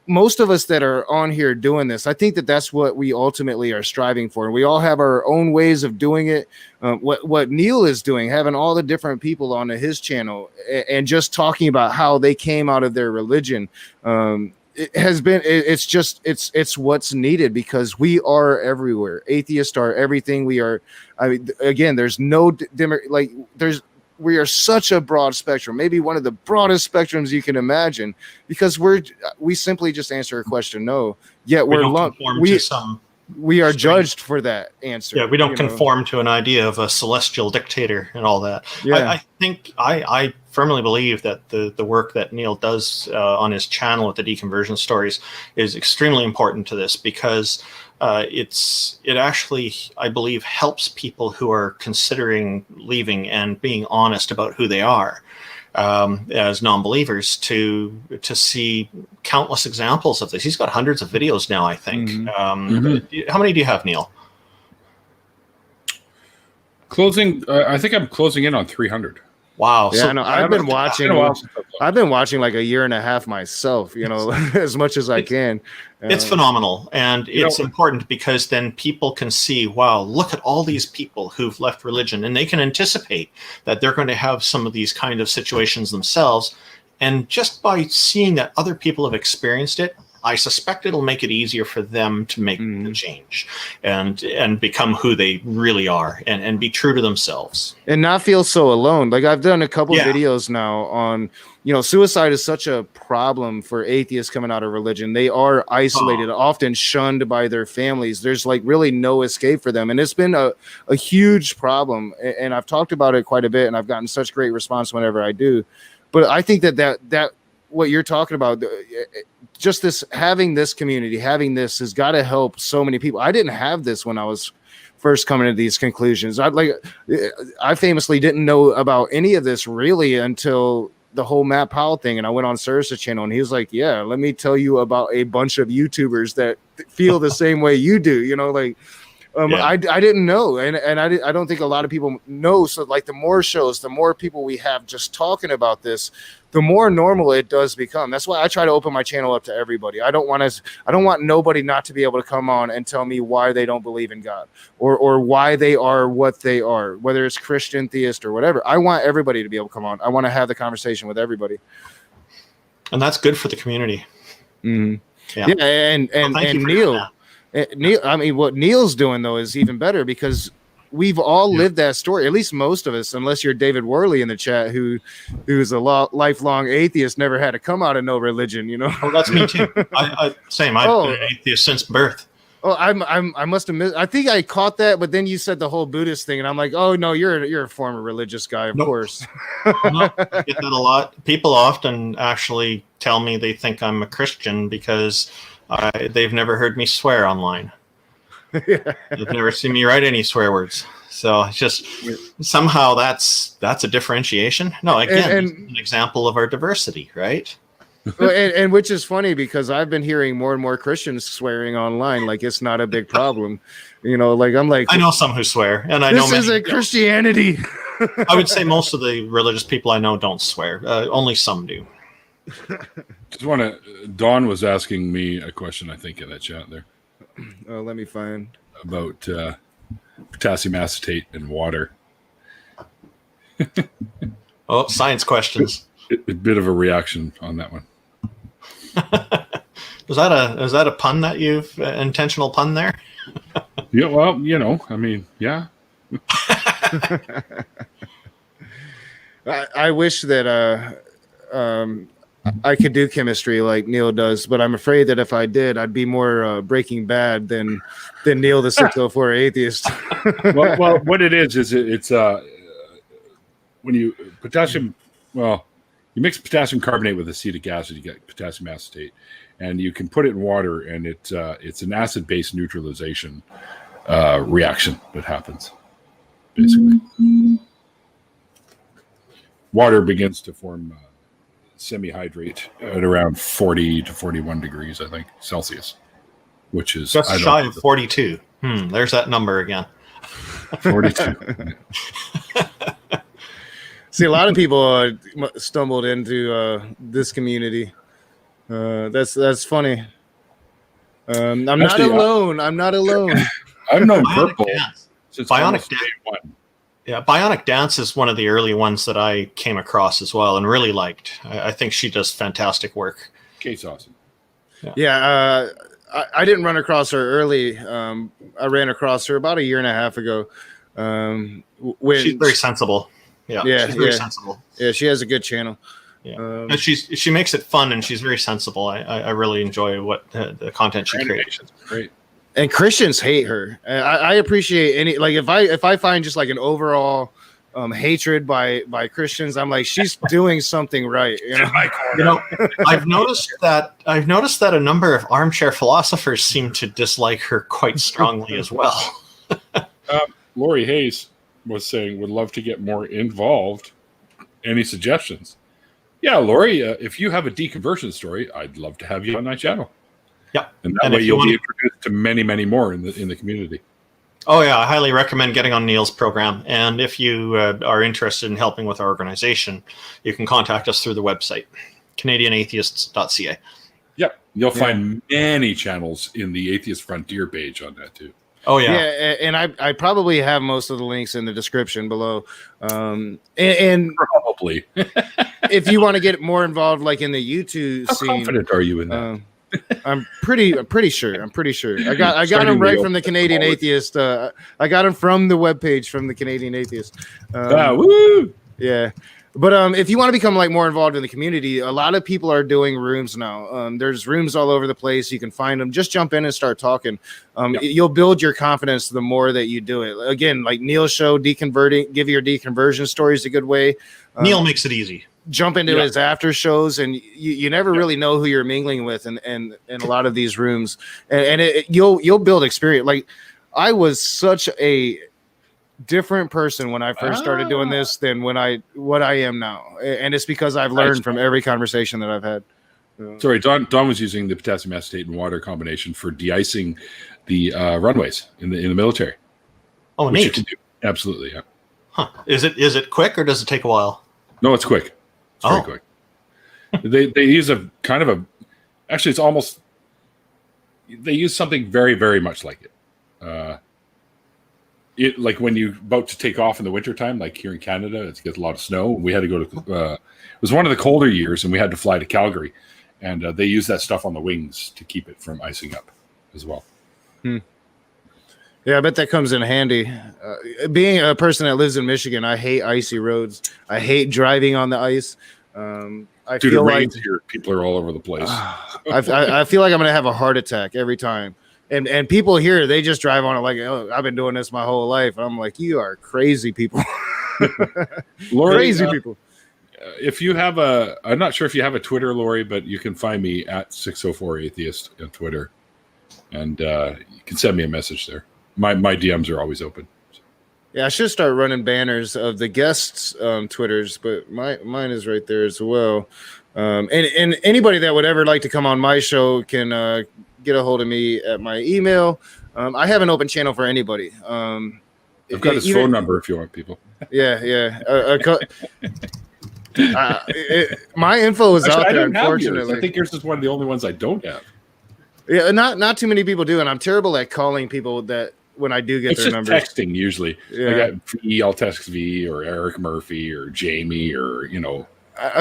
most of us that are on here doing this, I think that that's what we ultimately are striving for. We all have our own ways of doing it. What Neil is doing, having all the different people on his channel and just talking about how they came out of their religion, it's what's needed, because we are everywhere. Atheists are everything. We are, I mean, again, there's no we are such a broad spectrum, maybe one of the broadest spectrums you can imagine, because we simply just answer a question no, yet we are judged for that answer. Yeah, we don't conform to an idea of a celestial dictator and all that. Yeah. I think I firmly believe that the work that Neil does on his channel with the deconversion stories is extremely important to this, because it actually, I believe, helps people who are considering leaving and being honest about who they are as non-believers to see countless examples of this. He's got hundreds of videos now, I think. How many do you have, Neil? I think I'm closing in on 300. Wow. Yeah, So no, It's been a while since I've looked. I've been watching like a year and a half myself, as much as I can. It's phenomenal, and it's important because then people can see, wow, look at all these people who've left religion, and they can anticipate that they're going to have some of these kind of situations themselves. And just by seeing that other people have experienced it, I suspect it'll make it easier for them to make the change and become who they really are and be true to themselves. And not feel so alone. Like I've done a couple of videos now on, suicide is such a problem for atheists coming out of religion. They are isolated, often shunned by their families. There's like really no escape for them. And it's been a huge problem. And I've talked about it quite a bit, and I've gotten such great response whenever I do. But I think that what you're talking about, just having this community, having this has got to help so many people. I didn't have this when I was first coming to these conclusions. I famously didn't know about any of this really until the whole Matt Powell thing. And I went on Sarah's channel, and he was like, yeah, let me tell you about a bunch of YouTubers that feel the same way you do, I didn't know, and I don't think a lot of people know. So like the more shows, the more people we have just talking about this, the more normal it does become. That's why I try to open my channel up to everybody. I don't want nobody not to be able to come on and tell me why they don't believe in God or why they are what they are, whether it's Christian, theist, or whatever. I want everybody to be able to come on. I want to have the conversation with everybody, and that's good for the community. Mm-hmm. Yeah, and Neil, I mean, what Neil's doing though is even better, because we've all lived that story. At least most of us, unless you're David Worley in the chat, who's a lifelong atheist, never had to come out of no religion. Oh, that's me too. Same. I've been an atheist since birth. Oh, I must have missed. I think I caught that, but then you said the whole Buddhist thing, and I'm like, oh no, you're a former religious guy, of course. No, I get that a lot. People often actually tell me they think I'm a Christian because they've never heard me swear online. They've never seen me write any swear words. So it's just somehow that's a differentiation. No, again, it's an example of our diversity, right? Well, and which is funny, because I've been hearing more and more Christians swearing online like it's not a big problem. I'm like, I know some who swear, and I this know isn't Christianity. I would say most of the religious people I know don't swear. Only some do. Dawn was asking me a question, I think, in that chat there. Oh, let me find about potassium acetate and water. Oh, science questions. A bit of a reaction on that one. Is that a pun that you've intentional pun there? Yeah, well, I mean, yeah. I wish that I could do chemistry like Neil does, but I'm afraid that if I did, I'd be more Breaking Bad than Neil the 604 atheist. well, what it is it's when you potassium. Well, you mix potassium carbonate with acetic acid, you get potassium acetate, and you can put it in water, and it's an acid-base neutralization reaction that happens. Basically, water begins to form semi-hydrate at around 40 to 41 degrees, I think, Celsius, which is just shy of 42. There's that number again. 42. See, a lot of people stumbled into this community. That's funny. I'm not alone. I'm not alone. I've known Purple since Bionic Day one. Yeah, Bionic Dance is one of the early ones that I came across as well and really liked. I think she does fantastic work. Kate's awesome. Yeah, I didn't run across her early. I ran across her about a year and a half ago. She's very sensible. Yeah, she's very sensible. Yeah, she has a good channel. Yeah, and she makes it fun, and she's very sensible. I really enjoy what the content she creates. Great. And Christians hate her. I appreciate any, like, if I find just like an overall hatred by Christians, I'm like, she's doing something right. I've noticed that a number of armchair philosophers seem to dislike her quite strongly as well. Lori Hayes was saying would love to get more involved. Any suggestions? Yeah, Lori, if you have a deconversion story, I'd love to have you on my channel. Yeah, and that way you'll be introduced to many, many more in the community. Oh yeah, I highly recommend getting on Neil's program. And if you are interested in helping with our organization, you can contact us through the website, canadianatheists.ca. Yep. You'll find many channels in the Atheist Frontier page on that too. Oh yeah. And I probably have most of the links in the description below. And probably if you want to get more involved, like in the YouTube how scene, confident are you in that? I'm pretty sure. I got him right from the Canadian Atheist. I got him from the webpage from the Canadian Atheist. Woo! Yeah. But if you want to become like more involved in the community, a lot of people are doing rooms now. There's rooms all over the place. You can find them. Just jump in and start talking. You'll build your confidence the more that you do it. Again, like Neil's show, deconverting, give your deconversion stories a good way. Neil makes it easy. Jump into his after shows, and you never really know who you're mingling with, and in a lot of these rooms, and you'll build experience. Like I was such a different person when I first started doing this than what I am now, and it's because I've learned from every conversation that I've had. Sorry, Don was using the potassium acetate and water combination for de-icing the runways in the military. Oh, neat. You can do. Absolutely, yeah. Huh. Is it quick or does it take a while? No, it's quick. It's very quick. They use a kind of a. Actually, it's almost. They use something very, very much like it. It like when you're about to take off in the wintertime, like here in Canada, it gets a lot of snow. We had to go to. It was one of the colder years, and we had to fly to Calgary, and they use that stuff on the wings to keep it from icing up, as well. Yeah, I bet that comes in handy. Being a person that lives in Michigan, I hate icy roads. I hate driving on the ice. I Dude, feel it rains like here. People are all over the place. I feel like I'm gonna have a heart attack every time. And people here, they just drive on it like, oh, I've been doing this my whole life. And I'm like, you are crazy people. Lori, crazy people. If you have I'm not sure if you have a Twitter, Lori, but you can find me at 604 Atheist on Twitter, and you can send me a message there. My DMs are always open. Yeah, I should start running banners of the guests' Twitters, but mine is right there as well. And anybody that would ever like to come on my show can get a hold of me at my email. I have an open channel for anybody. I've got his phone number if you want people. Yeah. My info is out there, unfortunately. I think yours is one of the only ones I don't have. Yeah, not too many people do, and I'm terrible at calling people that when I do get their numbers. Texting usually. Yeah. I got V, I'll text V or Eric Murphy or Jamie or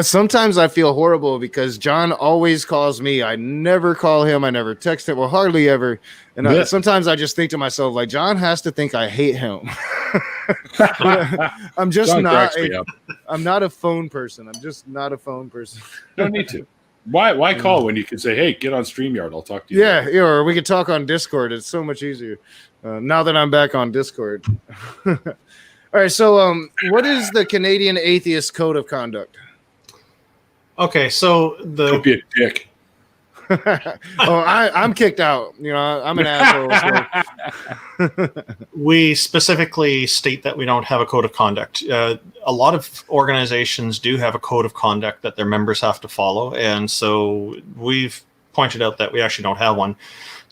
sometimes I feel horrible because John always calls me. I never call him. I never text him. Well, hardly ever. And sometimes I just think to myself, like, John has to think I hate him. I'm just I'm not a phone person. I'm just not a phone person. Don't need to. Why call when you can say, hey, get on StreamYard. I'll talk to you. Yeah, or we could talk on Discord. It's so much easier. Now that I'm back on Discord. All right. So what is the Canadian Atheist Code of Conduct? Okay, so don't be a dick. I'm kicked out. I'm an asshole. So. We specifically state that we don't have a code of conduct. A lot of organizations do have a code of conduct that their members have to follow, and so we've pointed out that we actually don't have one.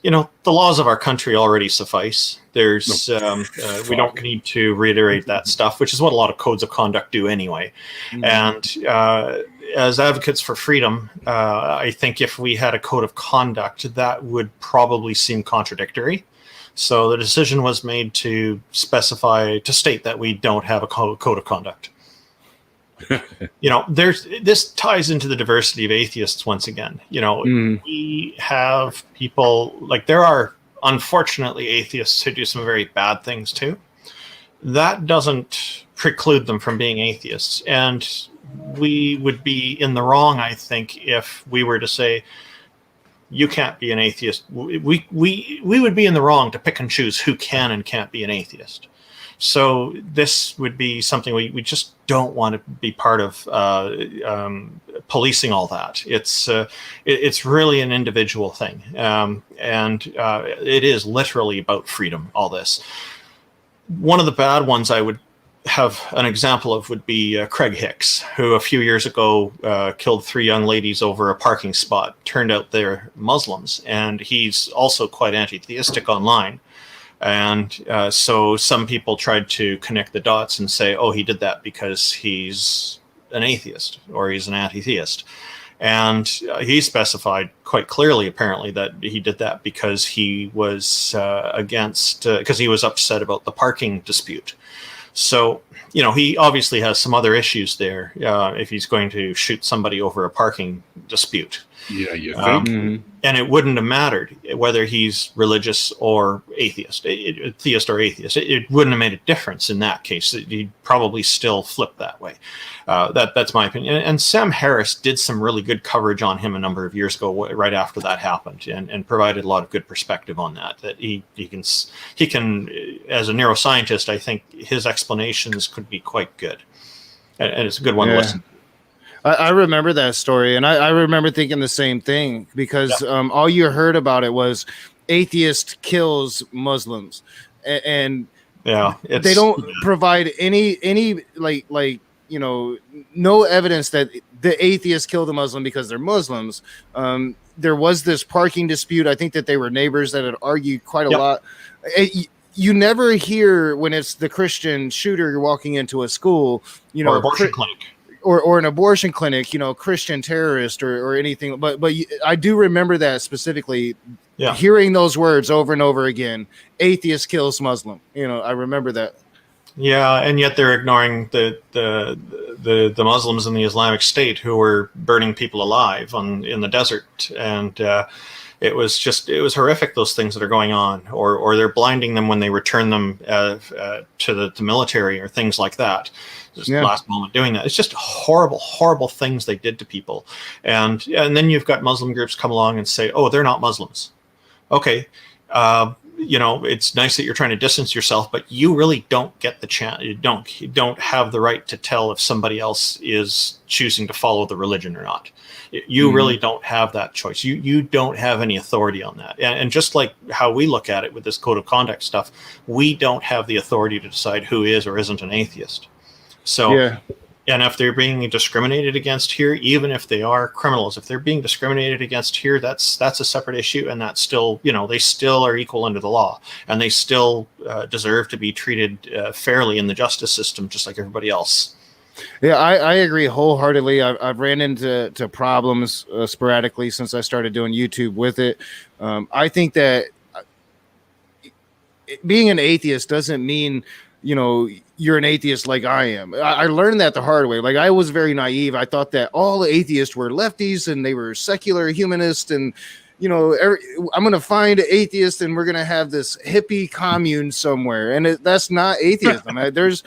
The laws of our country already suffice. There's we don't need to reiterate that stuff, which is what a lot of codes of conduct do anyway. Mm-hmm. And as advocates for freedom, I think if we had a code of conduct, that would probably seem contradictory. So the decision was made to state that we don't have a code of conduct. This ties into the diversity of atheists once again. We have people, like, there are unfortunately atheists who do some very bad things too. That doesn't preclude them from being atheists, and we would be in the wrong, I think, if we were to say you can't be an atheist. We would be in the wrong to pick and choose who can and can't be an atheist. So this would be something we just don't want to be part of policing all that. It's really an individual thing, and it is literally about freedom, all this. One of the bad ones I would have an example of would be Craig Hicks, who a few years ago killed 3 young ladies over a parking spot. Turned out they're Muslims, and he's also quite anti-theistic online. And so some people tried to connect the dots and say, oh, he did that because he's an atheist or he's an atheist. And he specified quite clearly, apparently, that he did that because he was because he was upset about the parking dispute. So, he obviously has some other issues there if he's going to shoot somebody over a parking dispute. Yeah, you think? And it wouldn't have mattered whether he's religious or atheist, theist or atheist. It wouldn't have made a difference in that case. He'd probably still flip that way. That's my opinion. And Sam Harris did some really good coverage on him a number of years ago, right after that happened, and provided a lot of good perspective on that. That he can, as a neuroscientist, I think his explanations could be quite good, and it's a good one to listen to. I remember that story, and I remember thinking the same thing because all you heard about it was atheist kills Muslims, and they don't provide any no evidence that the atheists kill the Muslim because they're Muslims. There was this parking dispute. I think that they were neighbors that had argued quite a lot. You never hear when it's the Christian shooter walking into a school, or abortion clinic. Or an abortion clinic, Christian terrorist or anything. But I do remember that specifically, hearing those words over and over again, atheist kills Muslim. I remember that. Yeah, and yet they're ignoring the Muslims in the Islamic State who were burning people alive in the desert. And it was horrific, those things that are going on. Or they're blinding them when they return them to the military or things like that. Last moment doing that. It's just horrible, horrible things they did to people. And then you've got Muslim groups come along and say, oh, they're not Muslims. Okay. It's nice that you're trying to distance yourself, but you really don't get the chance. You don't have the right to tell if somebody else is choosing to follow the religion or not. You really don't have that choice. You don't have any authority on that. And just like how we look at it with this code of conduct stuff, we don't have the authority to decide who is or isn't an atheist. So, and if they're being discriminated against here, even if they are criminals, if they're being discriminated against here, that's a separate issue, and that's still, they still are equal under the law, and they still deserve to be treated fairly in the justice system, just like everybody else. Yeah, I agree wholeheartedly. I've ran into problems sporadically since I started doing YouTube with it. I think that being an atheist doesn't mean you're an atheist like I am. I learned that the hard way. Like, I was very naive. I thought that all atheists were lefties and they were secular humanists, and I'm going to find an atheist and we're going to have this hippie commune somewhere. And that's not atheism. There's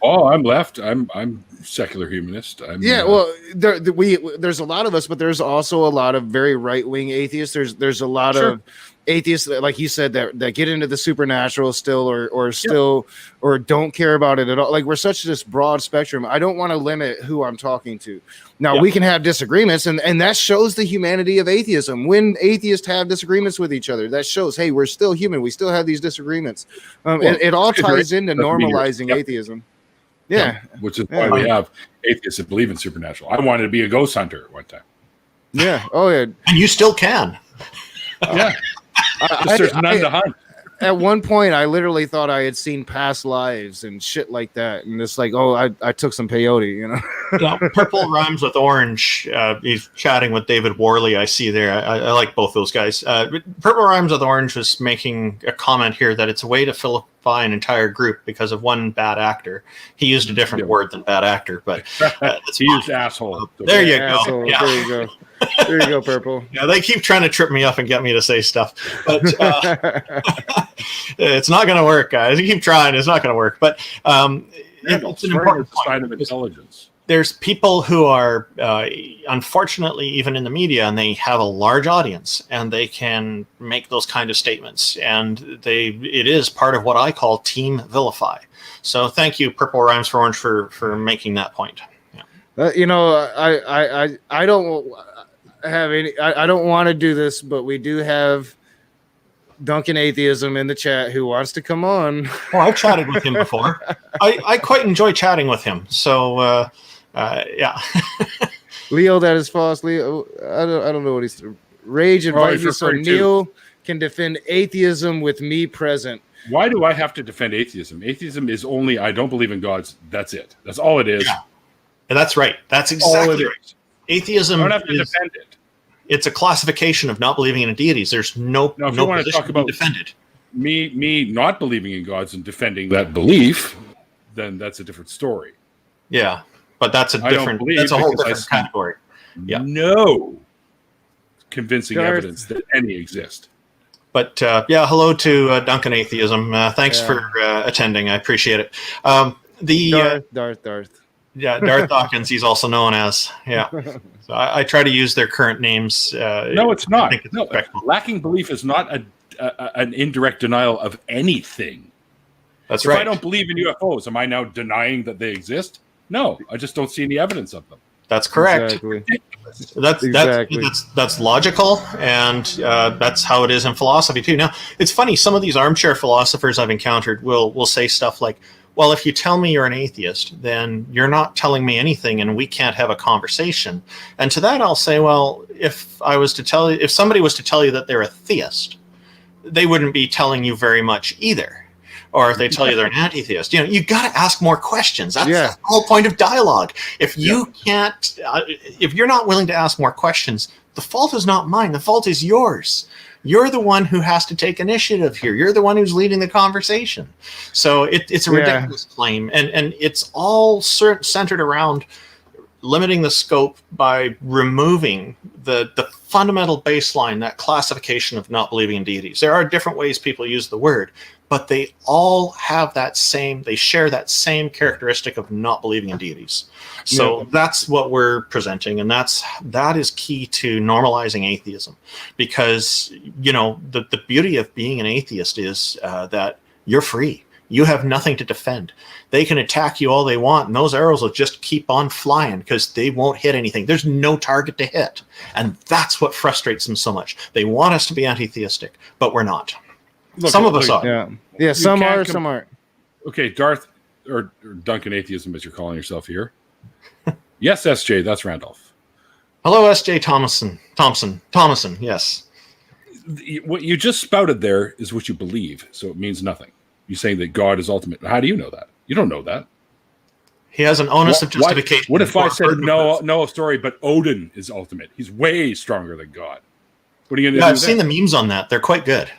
I'm left. I'm secular humanist. There's a lot of us, but there's also a lot of very right-wing atheists. There's a lot of atheists, like you said, that get into the supernatural still, or don't care about it at all. Like, we're such this broad spectrum. I don't want to limit who I'm talking to. Now, we can have disagreements, and that shows the humanity of atheism. When atheists have disagreements with each other, that shows, hey, we're still human. We still have these disagreements. It all ties into normalizing atheism. Yeah. Which is why we have atheists that believe in supernatural. I wanted to be a ghost hunter at one time. Yeah. Oh, yeah. And you still can. Yeah. There's none to hunt. At one point, I literally thought I had seen past lives and shit like that, and it's like, oh, I took some peyote, Purple rhymes with orange. He's chatting with David Worley. I see there. I like both those guys. Purple rhymes with orange was making a comment here that it's a way to vilify an entire group because of one bad actor. He used a different word than bad actor, but he used asshole. There you go. Asshole. Yeah. There you go. There you go, Purple. Yeah, they keep trying to trip me up and get me to say stuff, but it's not going to work, guys. You keep trying, it's not going to work. But it's an important sign of intelligence. There's people who are, unfortunately, even in the media, and they have a large audience, and they can make those kind of statements, and it is part of what I call team vilify. So thank you, Purple Rhymes for Orange, for making that point. I don't have any. I don't want to do this, but we do have Duncan Atheism in the chat who wants to come on. Oh, I've chatted with him before. I quite enjoy chatting with him. So yeah. Leo, that is false. Leo, I don't know what he's. Rage invite me so Neil can defend atheism with me present. Why do I have to defend atheism? Atheism is only I don't believe in gods. That's it. That's all it is. Yeah. And that's right. That's exactly right. Atheism I don't have to defend it. It's a classification of not believing in deities. There's no Now, if you want to talk about defended. Me not believing in gods and defending that belief, then that's a different story. Yeah, but that's a whole different category. Yeah. No convincing evidence that any exist. But hello to Duncan Atheism. Thanks for attending. I appreciate it. Darth. Yeah, Darth Dawkins, he's also known as. Yeah. So I try to use their current names. No, it's not. No, lacking belief is not an indirect denial of anything. That's right. If right. I don't believe in UFOs, am I now denying that they exist? No, I just don't see any evidence of them. That's correct. Exactly. That's logical, and that's how it is in philosophy too. Now, it's funny. Some of these armchair philosophers I've encountered will say stuff like, "Well, if you tell me you're an atheist, then you're not telling me anything, and we can't have a conversation." And to that, I'll say, "Well, if somebody was to tell you that they're a theist, they wouldn't be telling you very much either." Or if they tell you they're an anti-theist, you got to ask more questions. That's the whole point of dialogue. If you can't, if you're not willing to ask more questions, the fault is not mine. The fault is yours. You're the one who has to take initiative here. You're the one who's leading the conversation. So it's a ridiculous claim, and it's all centered around limiting the scope by removing the fundamental baseline, that classification of not believing in deities. There are different ways people use the word, but they all have they share that same characteristic of not believing in deities. So that's what we're presenting, and that is key to normalizing atheism, because the beauty of being an atheist is that you're free. You have nothing to defend. They can attack you all they want, and those arrows will just keep on flying because they won't hit anything. There's no target to hit, and that's what frustrates them so much. They want us to be anti-theistic, but we're not. Some of us are. Yeah. Some are, some aren't. Okay, Darth or Duncan Atheism, as you're calling yourself here. Yes, SJ, that's Randolph. Hello, SJ Thomason. Yes. What you just spouted there is what you believe, so it means nothing. You're saying that God is ultimate. How do you know that? You don't know that. He has an onus of justification. What if I said no, sorry, but Odin is ultimate? He's way stronger than God. What are you going to do? I've seen the memes on that. They're quite good.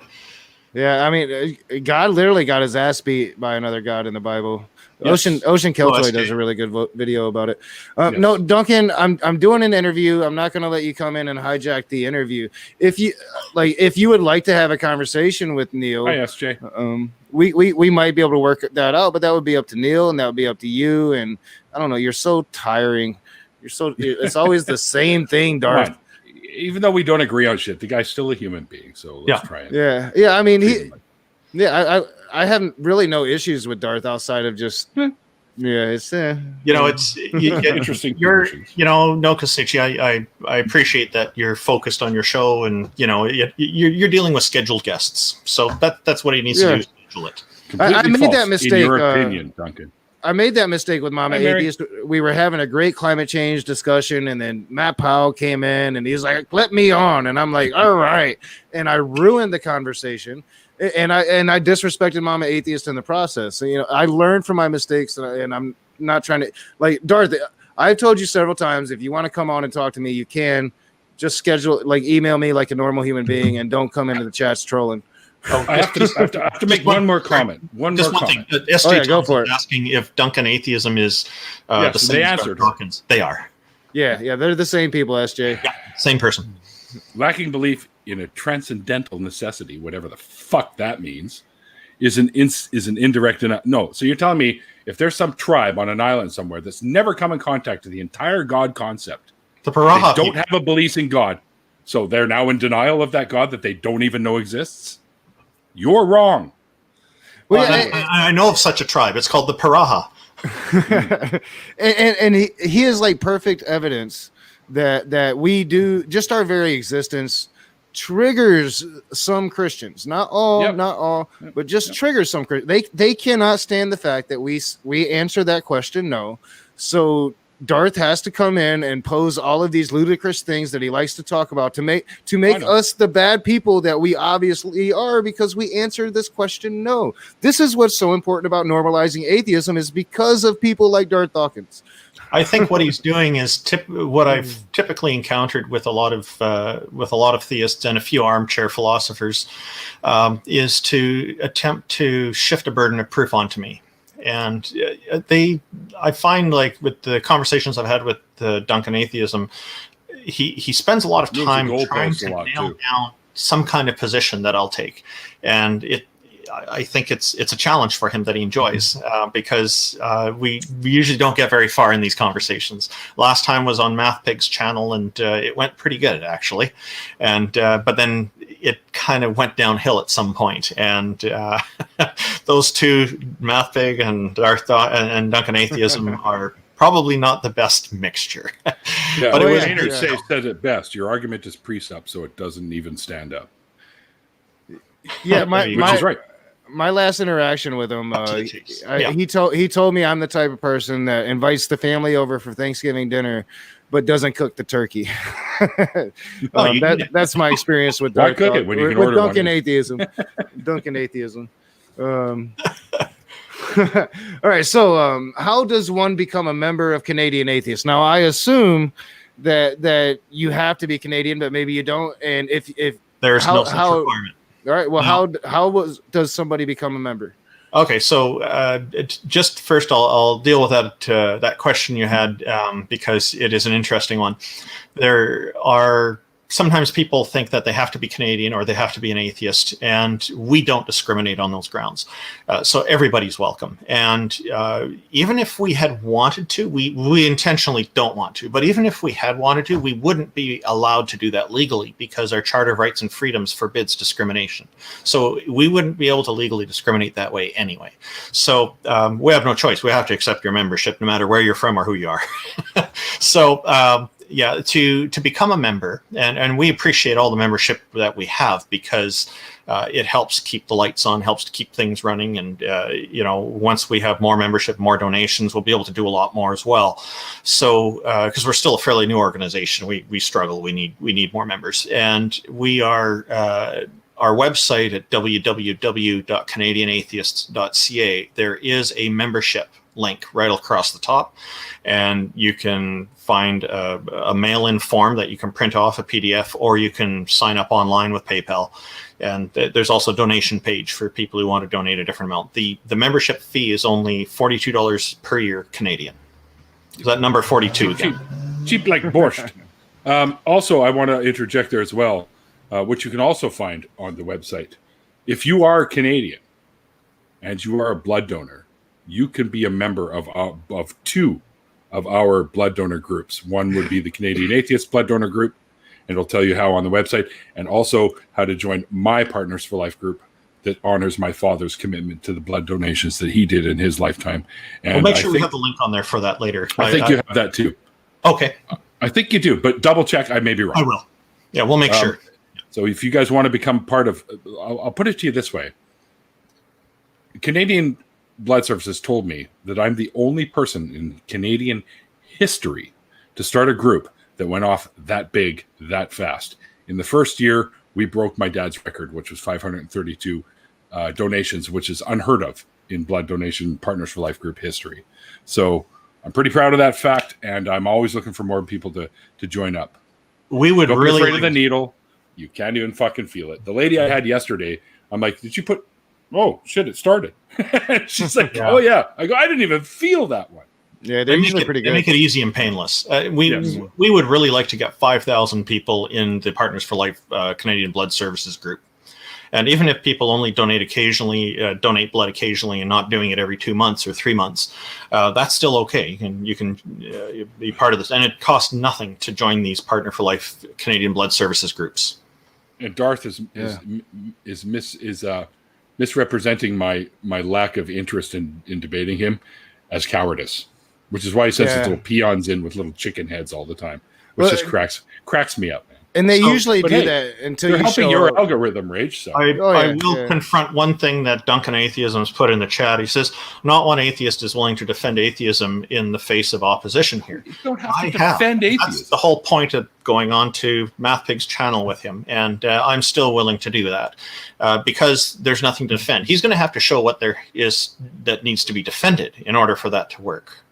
Yeah, I mean, God literally got his ass beat by another god in the Bible. Yes. Ocean Keltoy does a really good video about it. No, Duncan, I'm doing an interview. I'm not going to let you come in and hijack the interview. If you would like to have a conversation with Neil, hi SJ. We might be able to work that out, but that would be up to Neil, and that would be up to you. And I don't know, you're so tiring. It's always the same thing, Darth. Even though we don't agree on shit, the guy's still a human being. So let's try it. Yeah. I mean, I haven't really no issues with Darth outside of just it's it's interesting. You're Noka Suchi, I appreciate that you're focused on your show, and you're dealing with scheduled guests, so that's what he needs to do, schedule it. I made that mistake. In your opinion, Duncan. I made that mistake with Mama Atheist. We were having a great climate change discussion, and then Matt Powell came in, and he's like, "Let me on," and I'm like, "All right," and I ruined the conversation. And I disrespected Mama Atheist in the process. So, I learned from my mistakes, and I'm not trying to Darth. I've told you several times, if you want to come on and talk to me, you can just schedule, email me like a normal human being, and don't come into the chats trolling. I have to make one more comment. One thing. Go for it. Asking if Duncan Atheism is the same as Dawkins. They are. Yeah, they're the same people, SJ. Yeah, same person. Lacking belief in a transcendental necessity, whatever the fuck that means, is an indirect. No, so you're telling me if there's some tribe on an island somewhere that's never come in contact with the entire God concept, the Paraha they don't have a belief in God, so they're now in denial of that God that they don't even know exists? You're wrong. Well, I know of such a tribe. It's called the Paraha. and he is perfect evidence that we do, just our very existence triggers some Christians, not all, but just triggers some Christians. They cannot stand the fact that we answer that question no. So Darth has to come in and pose all of these ludicrous things that he likes to talk about to make us the bad people that we obviously are, because we answer this question no. This is what's so important about normalizing atheism, is because of people like Darth Dawkins. I think what he's doing is what I've typically encountered with a lot of theists and a few armchair philosophers, is to attempt to shift a burden of proof onto me. And I find, like, with the conversations I've had with Duncan Atheism, he spends a lot of time trying to nail down some kind of position that I'll take, and I think it's a challenge for him that he enjoys, because we usually don't get very far in these conversations. Last time was on MathPig's channel, and it went pretty good, actually. And but then it kind of went downhill at some point, and those two, MathPig and Duncan Atheism, are probably not the best mixture. Yeah, but Maynard said it best. Your argument is precept, so it doesn't even stand up. Yeah, which is right. My last interaction with him, he told me I'm the type of person that invites the family over for Thanksgiving dinner, but doesn't cook the turkey. That's my experience with Why cook it when you can order Duncan one? Atheism. Duncan Atheism. All right, so how does one become a member of Canadian Atheists? Now, I assume that you have to be Canadian, but maybe you don't. And if there's no such requirement. All right. Well, no. Does somebody become a member? Okay, so just first, I'll deal with that question you had, because it is an interesting one. There are sometimes people think that they have to be Canadian or they have to be an atheist, and we don't discriminate on those grounds. So everybody's welcome. And even if we had wanted to, we intentionally don't want to, but even if we had wanted to, we wouldn't be allowed to do that legally, because our Charter of Rights and Freedoms forbids discrimination. So we wouldn't be able to legally discriminate that way anyway. So we have no choice. We have to accept your membership no matter where you're from or who you are. So yeah, to become a member, and we appreciate all the membership that we have, because it helps keep the lights on, helps to keep things running, and once we have more membership, more donations, we'll be able to do a lot more as well. So because we're still a fairly new organization, we struggle. We need more members, and we are. Our website at www.canadianatheists.ca, there is a membership link right across the top, and you can find a mail-in form that you can print off a PDF, or you can sign up online with PayPal. And there's also a donation page for people who want to donate a different amount. The membership fee is only $42 per year Canadian. Is that number 42? Cheap like borscht. Also, I want to interject there as well, which you can also find on the website. If you are Canadian and you are a blood donor, you can be a member of two of our blood donor groups. One would be the Canadian Atheist Blood Donor Group, and it'll tell you how on the website, and also how to join my Partners for Life group that honors my father's commitment to the blood donations that he did in his lifetime. And we'll make sure we have the link on there for that later. I think you have that too. Okay. I think you do, but double check. I may be wrong. I will. Yeah, we'll make sure. So if you guys want to become part of, I'll put it to you this way. Canadian Blood Services told me that I'm the only person in Canadian history to start a group that went off that big, that fast. In the first year, we broke my dad's record, which was 532 donations, which is unheard of in blood donation Partners for Life group history. So I'm pretty proud of that fact, and I'm always looking for more people to join up. We would Don't really be afraid of the needle. You can't even fucking feel it. The lady I had yesterday, I'm like, did you put? Oh shit! It started. She's like, oh yeah. I go, I didn't even feel that one. Yeah, they're usually pretty good. They make it easy and painless. We would really like to get 5,000 people in the Partners for Life Canadian Blood Services group. And even if people only donate donate blood occasionally and not doing it every 2 months or 3 months, that's still okay. And you can be part of this. And it costs nothing to join these Partner for Life Canadian Blood Services groups. And Darth is misrepresenting my lack of interest in debating him as cowardice, which is why he sends his little peons in with little chicken heads all the time, which just cracks me up, man. And they So- usually but do hey, that until They're you helping show your up. algorithm, Rage. So I yeah, will yeah. confront one thing that Duncan Atheism has put in the chat. He says, not one atheist is willing to defend atheism in the face of opposition here. you don't have I to have. defend That's atheism. the whole point of going on to MathPig's channel with him. And I'm still willing to do that because there's nothing to defend. He's going to have to show what there is that needs to be defended in order for that to work.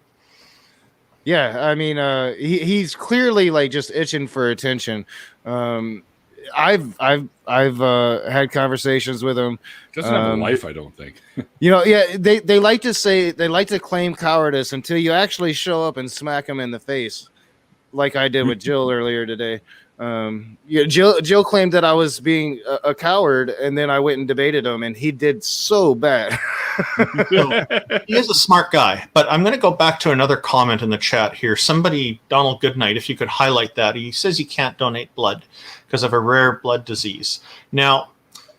Yeah, I mean, he's clearly like just itching for attention. I've had conversations with him. Doesn't have a life, I don't think. You know, yeah, they like to claim cowardice until you actually show up and smack them in the face, like I did with Jill earlier today. Jill claimed that I was being a coward, and then I went and debated him, and he did so bad. He is a smart guy, but I'm going to go back to another comment in the chat here. Somebody, Donald Goodnight, if you could highlight that. He says you can't donate blood because of a rare blood disease. Now,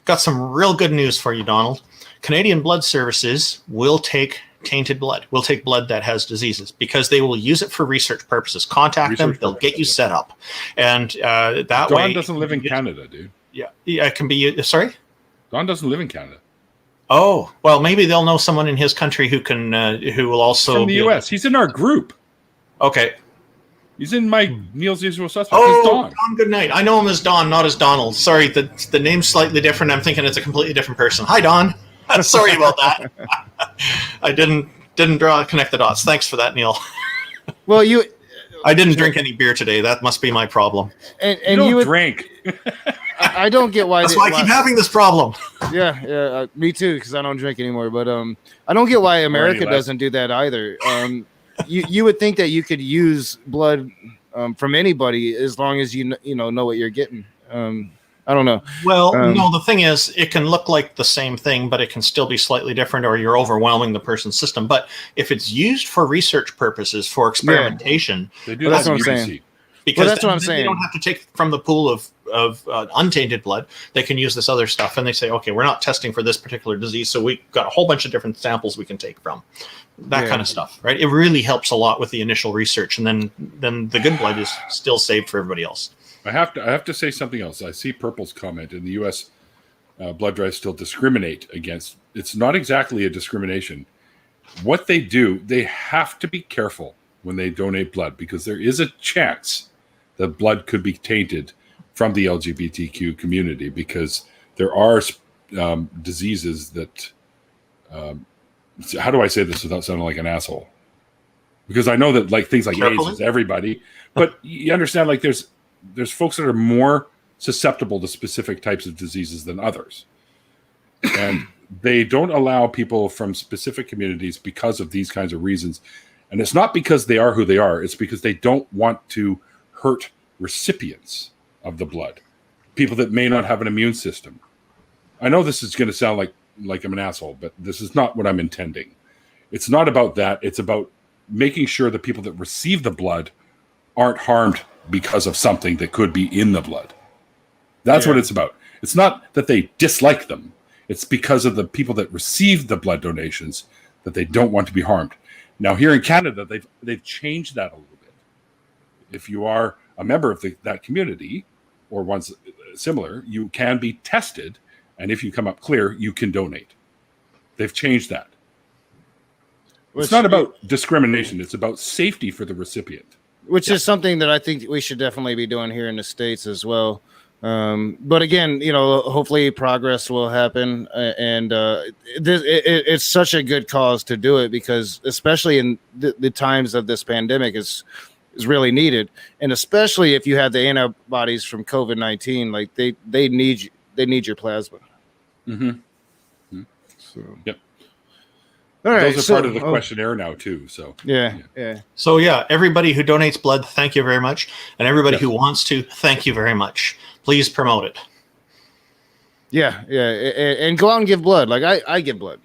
got some real good news for you, Donald. Canadian Blood Services will take tainted blood. Will take blood that has diseases because they will use it for research purposes. Contact them; they'll get you set up, and that way. Don doesn't live in Canada, dude. Yeah, it can be. Sorry, Don doesn't live in Canada. Oh, well, maybe they'll know someone in his country who can, who will also From the U.S. He's in our group. Okay. He's in my Neil's Usual Suspects. Oh, He's Don. Don Goodnight. I know him as Don, not as Donald. Sorry, the name's slightly different. I'm thinking it's a completely different person. Hi, Don. Sorry about that. I didn't connect the dots. Thanks for that, Neil. Well, I didn't drink any beer today. That must be my problem. and You don't you would, drink. I don't get why. That's why I keep having this problem. Yeah, me too, because I don't drink anymore. But I don't get why America left. doesn't do that either. You would think that you could use blood from anybody as long as you know what you're getting. I don't know. Well, no, the thing is, it can look like the same thing, but it can still be slightly different, or you're overwhelming the person's system. But if it's used for research purposes, for experimentation, They do Well, that's that what in I'm UBC. saying. because that's what I'm then saying. they don't have to take from the pool of untainted blood. They can use this other stuff, and they say, okay, we're not testing for this particular disease, so we've got a whole bunch of different samples we can take from. That kind of stuff, right? It really helps a lot with the initial research, and then the good blood is still saved for everybody else. I have to say something else. I see Purple's comment in the U.S. Blood drives still discriminate against. It's not exactly a discrimination. What they do, they have to be careful when they donate blood because there is a chance that blood could be tainted from the LGBTQ community because there are diseases that. How do I say this without sounding like an asshole? Because I know that like things like AIDS is everybody, but you understand like there's folks that are more susceptible to specific types of diseases than others. And they don't allow people from specific communities because of these kinds of reasons. And it's not because they are who they are. It's because they don't want to hurt recipients of the blood, people that may not have an immune system. I know this is going to sound like I'm an asshole, but this is not what I'm intending. It's not about that. It's about making sure the people that receive the blood aren't harmed because of something that could be in the blood. That's what it's about. It's not that they dislike them. It's because of the people that receive the blood donations that they don't want to be harmed. Now, here in Canada, they've changed that a little bit. If you are a member of that community or one's similar, you can be tested, and if you come up clear, you can donate. They've changed that. It's not about discrimination. It's about safety for the recipient. Which is something that I think we should definitely be doing here in the States as well. But again, hopefully progress will happen. And it's such a good cause to do it because especially in the times of this pandemic is really needed. And especially if you have the antibodies from COVID-19, like they need your plasma. Mm-hmm. So, yep. All right, those are part of the questionnaire now too. So yeah. So everybody who donates blood, thank you very much, and everybody who wants to, thank you very much. Please promote it. Yeah, and go out and give blood. Like I give blood.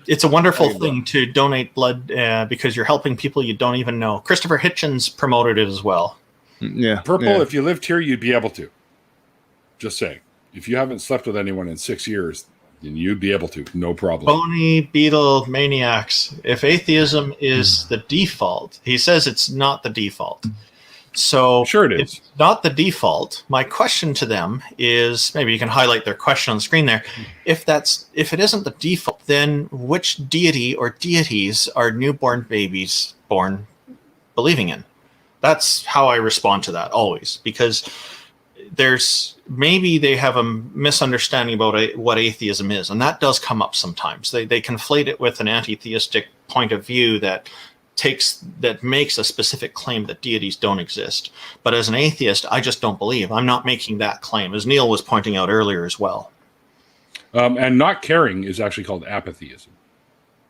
It's a wonderful thing to donate blood because you're helping people you don't even know. Christopher Hitchens promoted it as well. Yeah, Purple. If you lived here, you'd be able to. Just saying, if you haven't slept with anyone in 6 years, then you'd be able to, no problem. Bony Beetle Maniacs. If atheism is the default, he says it's not the default. So Sure it is. it's not the default. My question to them is, maybe you can highlight their question on the screen there. If it isn't the default, then which deity or deities are newborn babies born believing in? That's how I respond to that always, because maybe they have a misunderstanding about what atheism is, and that does come up sometimes. They conflate it with an anti-theistic point of view that makes a specific claim that deities don't exist. But as an atheist, I just don't believe. I'm not making that claim, as Neil was pointing out earlier as well. And not caring is actually called apatheism.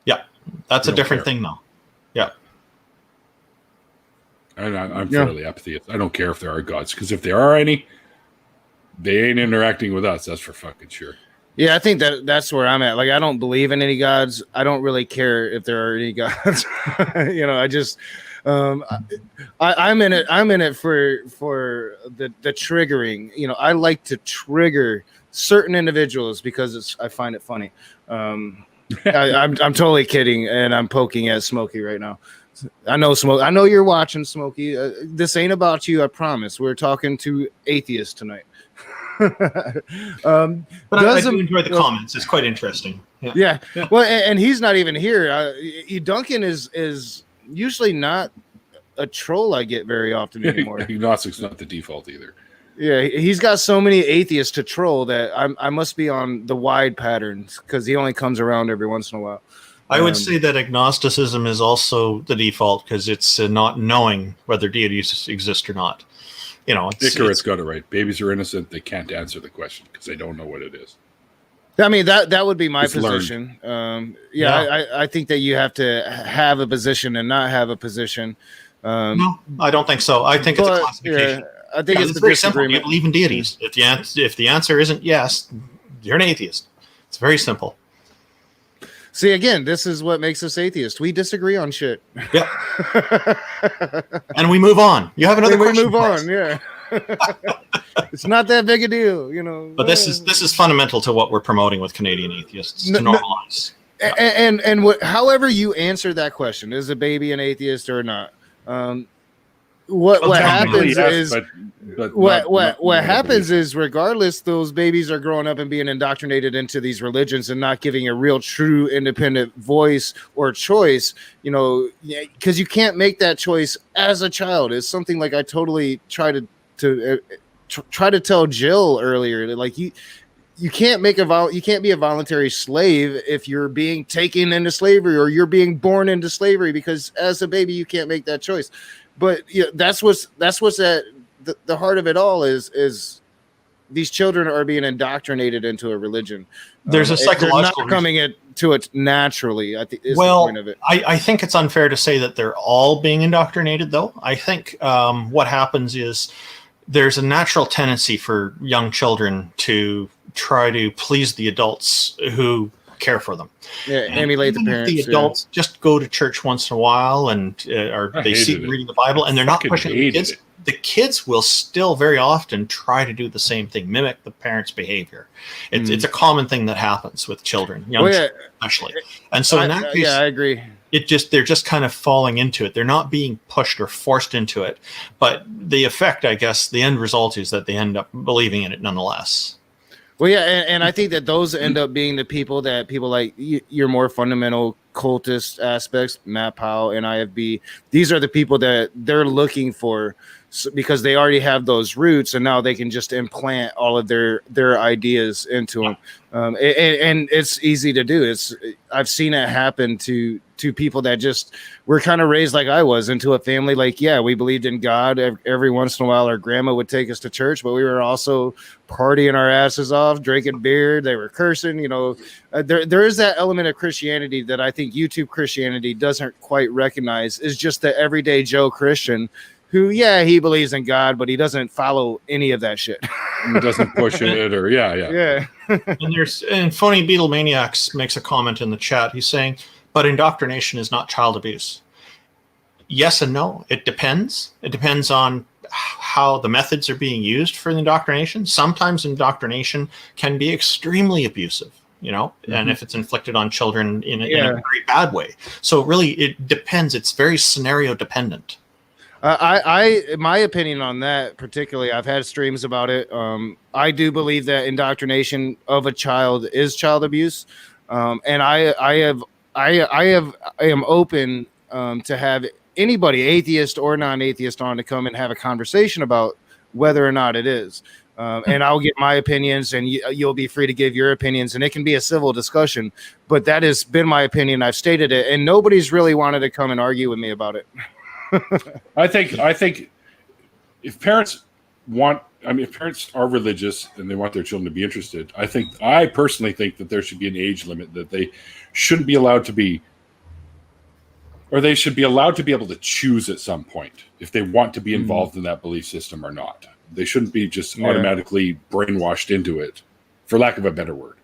Yeah, that's a different thing, though. Yeah. And I'm fairly apatheist. I don't care if there are gods, because if there are any, they ain't interacting with us. That's for fucking sure. Yeah, I think that's where I'm at. Like, I don't believe in any gods. I don't really care if there are any gods. I just, I'm in it for the triggering. I like to trigger certain individuals because I find it funny. I'm totally kidding, and I'm poking at Smokey right now. I know you're watching, Smokey. This ain't about you, I promise. We're talking to atheists tonight. But I do enjoy the comments. It's quite interesting. Yeah. Well, and he's not even here. Duncan is usually not a troll I get very often anymore. Agnostic's not the default either. Yeah, he's got so many atheists to troll that I must be on the wide patterns, because he only comes around every once in a while. I would say that agnosticism is also the default, because it's not knowing whether deities exist or not. Icarus got it right. Babies are innocent. They can't answer the question because they don't know what it is. I mean, that would be my position. I think that you have to have a position and not have a position. No, I don't think so. I think it's a classification. Yeah, I think it's very simple. You believe in deities. If the answer isn't yes, you're an atheist. It's very simple. See, again, this is what makes us atheists. We disagree on shit. Yeah. And we move on. You have another question? We move on, yeah. It's not that big a deal, But this is fundamental to what we're promoting with Canadian Atheists, to normalize. And however you answer that question, is a baby an atheist or not? What happens is what happens is, regardless, those babies are growing up and being indoctrinated into these religions and not giving a real, true, independent voice or choice. Because you can't make that choice as a child. It's something like I totally try to tell Jill earlier. Like you can't you can't be a voluntary slave if you're being taken into slavery or you're being born into slavery, because as a baby you can't make that choice. But that's what's at the heart of it all is these children are being indoctrinated into a religion. There's a psychological they're not coming to it naturally. I think is the point of it. I think it's unfair to say that they're all being indoctrinated, though. I think what happens is there's a natural tendency for young children to try to please the adults who care for them. Yeah, emulate the parents. The adults just go to church once in a while and they see reading the Bible, and they're not pushing the kids. The kids will still very often try to do the same thing, mimic the parents' behavior. It's a common thing that happens with children, young children especially. And so in that case, I agree. They're just kind of falling into it. They're not being pushed or forced into it. But the effect, I guess, the end result is that they end up believing in it nonetheless. Well, yeah, and I think that those end up being the people like your more fundamental cultist aspects, Matt Powell and IFB. These are the people that they're looking for, because they already have those roots, and now they can just implant all of their ideas into them. And it's easy to do. I've seen it happen to people that just were kind of raised like I was, into a family like, yeah, we believed in God. Every once in a while our grandma would take us to church, but we were also partying our asses off, drinking beer. They were cursing. There is that element of Christianity that I think YouTube Christianity doesn't quite recognize, is just the everyday Joe Christian who, he believes in God, but he doesn't follow any of that shit. He doesn't push it, or yeah. and Phony Beetle Maniacs makes a comment in the chat. He's saying, but indoctrination is not child abuse. Yes and no. It depends. It depends on how the methods are being used for the indoctrination. Sometimes indoctrination can be extremely abusive, and if it's inflicted on children in a very bad way. So really, it depends. It's very scenario dependent. My opinion on that particularly, I've had streams about it. I do believe that indoctrination of a child is child abuse, and I am open to have anybody, atheist or non-atheist, on to come and have a conversation about whether or not it is. And I'll get my opinions, and you'll be free to give your opinions, and it can be a civil discussion. But that has been my opinion. I've stated it, and nobody's really wanted to come and argue with me about it. I think if parents if parents are religious and they want their children to be interested, I personally think that there should be an age limit, that they shouldn't be allowed to be, or they should be allowed to be able to choose at some point if they want to be involved in that belief system or not. They shouldn't be just automatically brainwashed into it, for lack of a better word,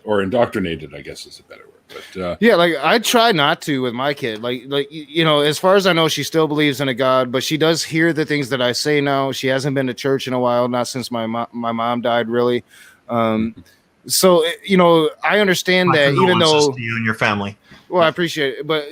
or indoctrinated, I guess is a better word. But yeah, like I try not to with my kid. Like as far as I know, she still believes in a God, but she does hear the things that I say now. She hasn't been to church in a while, not since my mom died, really. So I understand that, even though to you and your family. Well, I appreciate it, but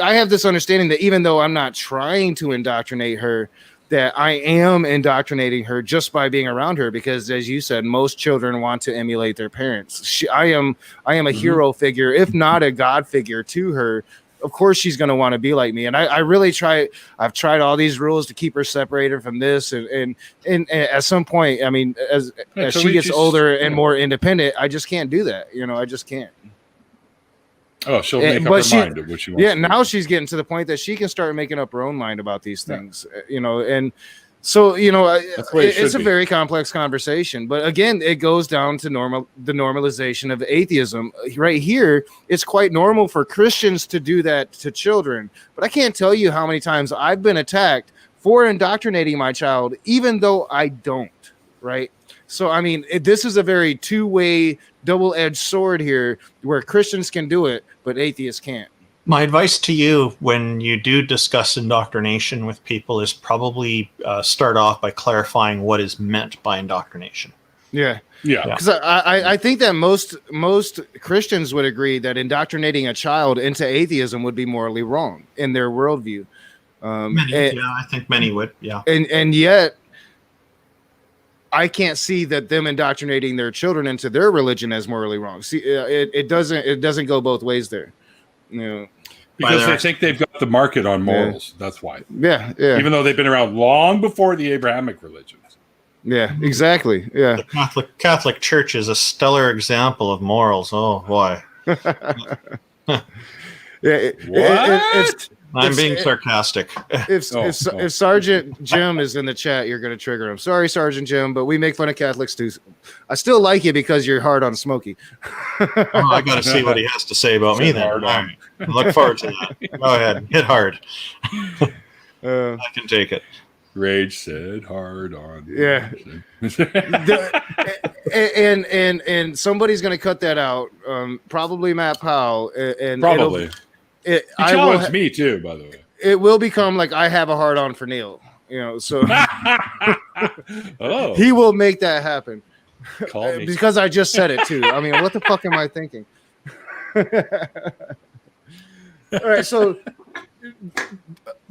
I have this understanding that even though I'm not trying to indoctrinate her, that I am indoctrinating her just by being around her, because, as you said, most children want to emulate their parents. I am a hero figure, if not a God figure to her. Of course, she's going to want to be like me. And I really try. I've tried all these rules to keep her separated from this. And at some point, I mean, as she gets older and more independent, I just can't do that. I just can't. Oh, she'll make up her mind of what she wants. Yeah, now she's getting to the point that she can start making up her own mind about these things, and so it's a very complex conversation. But again, it goes down to the normalization of atheism. Right here, it's quite normal for Christians to do that to children. But I can't tell you how many times I've been attacked for indoctrinating my child, even though I don't. Right. So, I mean, this is a very two-way, double-edged sword here, where Christians can do it, but atheists can't. My advice to you when you do discuss indoctrination with people is probably start off by clarifying what is meant by indoctrination. Yeah. Because I think that most Christians would agree that indoctrinating a child into atheism would be morally wrong in their worldview. I think many would. Yeah. And yet, I can't see that them indoctrinating their children into their religion as morally wrong. See, it doesn't go both ways there. Because they think they've got the market on morals. Yeah. That's why. Yeah. Even though they've been around long before the Abrahamic religions. Yeah, exactly. Yeah. The Catholic Church is a stellar example of morals. Oh, boy. I'm being sarcastic. If Sergeant Jim is in the chat, you're going to trigger him. Sorry, Sergeant Jim, but we make fun of Catholics too. I still like you because you're hard on Smokey. I got to see what he has to say about me then. I look forward to that. Go ahead, hit hard. I can take it. Rage said hard on. Yeah. and somebody's going to cut that out. Probably Matt Powell. And probably. He challenged me too, by the way. It will become like I have a hard on for Neil, so he will make that happen. Call me. Because I just said it too. I mean, what the fuck am I thinking? All right, so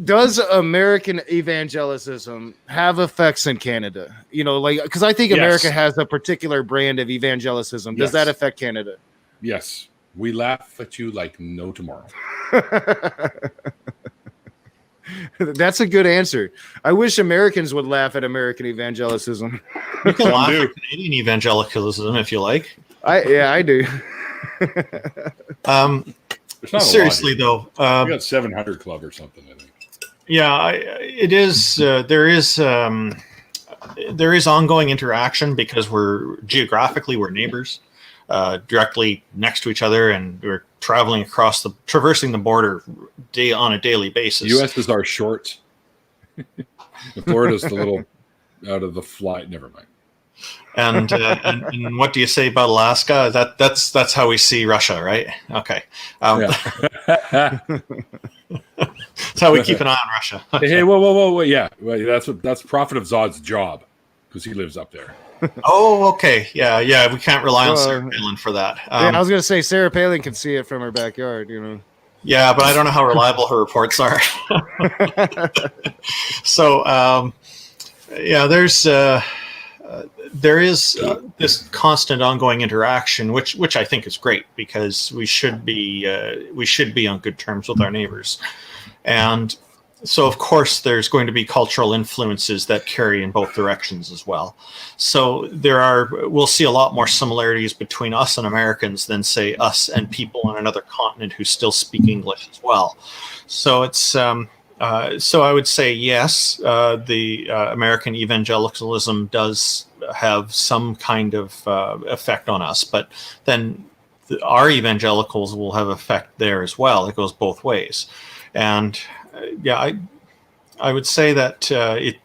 does American evangelicism have effects in Canada? Because I think America has a particular brand of evangelicism. Does that affect Canada? Yes. We laugh at you like no tomorrow. That's a good answer. I wish Americans would laugh at American evangelicism. You can laugh at Canadian evangelicalism if you like. I do. Seriously, though. We got 700 Club or something, I think. Yeah, it is. There is ongoing interaction because we're neighbors. Directly next to each other, and we're traversing the border on a daily basis. U.S. is our shorts. Florida's the little out of the fly. Never mind. And what do you say about Alaska? That's how we see Russia, right? Okay. That's how we keep an eye on Russia. Okay. Hey, whoa, yeah. That's Prophet of Zod's job, because he lives up there. Oh, okay. Yeah. We can't rely on Sarah Palin for that. I was going to say Sarah Palin can see it from her backyard, Yeah, but I don't know how reliable her reports are. So, there is this constant, ongoing interaction, which I think is great, because we should be on good terms with our neighbors, and so of course there's going to be cultural influences that carry in both directions as well. So we'll see a lot more similarities between us and Americans than, say, us and people on another continent who still speak English as well. So it's so I would say yes, the American evangelicalism does have some kind of effect on us, but then our evangelicals will have effect there as well. It goes both ways, and I would say that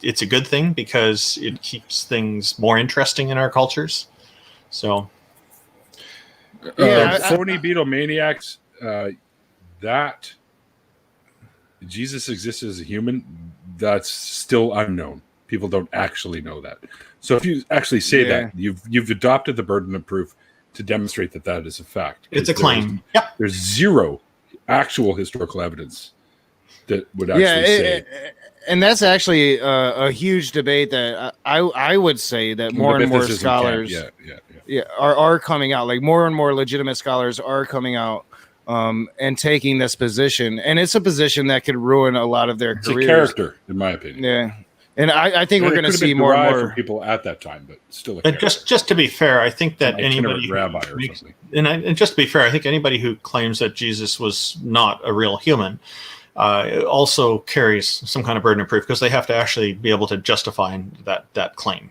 it's a good thing, because it keeps things more interesting in our cultures. So, phony Beatlemaniacs, that Jesus existed as a human, that's still unknown. People don't actually know that. So if you actually say that, you've adopted the burden of proof to demonstrate that is a fact. It's a claim. Yep. There's zero actual historical evidence that would actually say. And that's actually a huge debate that I would say that more and more scholars are coming out. Like, more and more legitimate scholars are coming out and taking this position. And it's a position that could ruin a lot of their careers. It's a character, in my opinion. Yeah. And I think we're going to see more and more people at that time, but still. And just to be fair, I think that anybody rabbi or something. And just to be fair, I think anybody who claims that Jesus was not a real human also carries some kind of burden of proof, because they have to actually be able to justify that claim.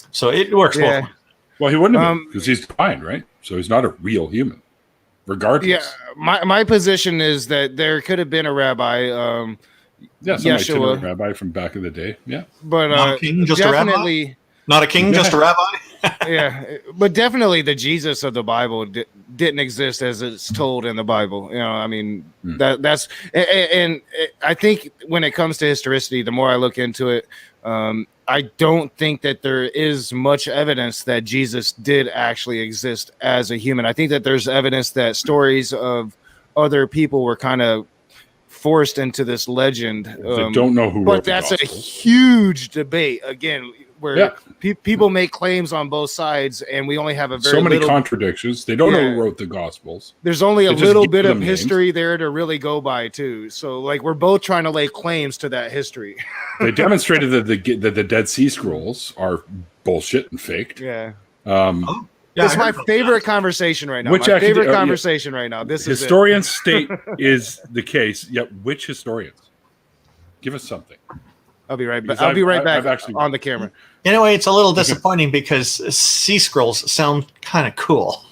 So it works both ways. Well, he wouldn't have been, because he's divine, right? So he's not a real human, regardless. Yeah, my position is that there could have been a rabbi. Somebody a rabbi from back in the day. Yeah, but not a king, just definitely a rabbi? Not a king, just a rabbi. Yeah, but definitely the Jesus of the Bible didn't exist as it's told in the Bible. I mean, that's and I think when it comes to historicity, the more I look into it, I don't think that there is much evidence that Jesus did actually exist as a human. I think that there's evidence that stories of other people were kind of forced into this legend. They don't know who, but that's a huge debate again, where people make claims on both sides, and we only have so many contradictions. They don't know who wrote the Gospels. There's only a little bit of history there to really go by too. So, like, we're both trying to lay claims to that history. They demonstrated that the Dead Sea Scrolls are bullshit and faked. Yeah. It's my favorite conversation right now. Right now. This is historians state is the case. Yet, which historians? Give us something. I'll be right back. I'll be right back on the camera. Anyway, it's a little disappointing because sea scrolls sound kind of cool.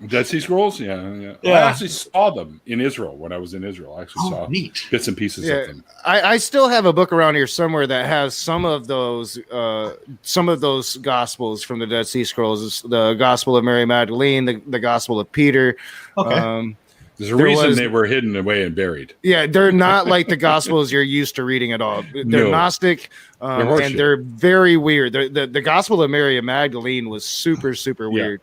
Dead Sea Scrolls? Yeah. I actually saw them in Israel when I was in Israel. I actually saw bits and pieces of them. I still have a book around here somewhere that has some of those Gospels from the Dead Sea Scrolls. The Gospel of Mary Magdalene, the Gospel of Peter. Okay. There's a reason they were hidden away and buried. Yeah, they're not like the Gospels you're used to reading at all. They're Gnostic, and they're very weird. The Gospel of Mary Magdalene was super, super weird.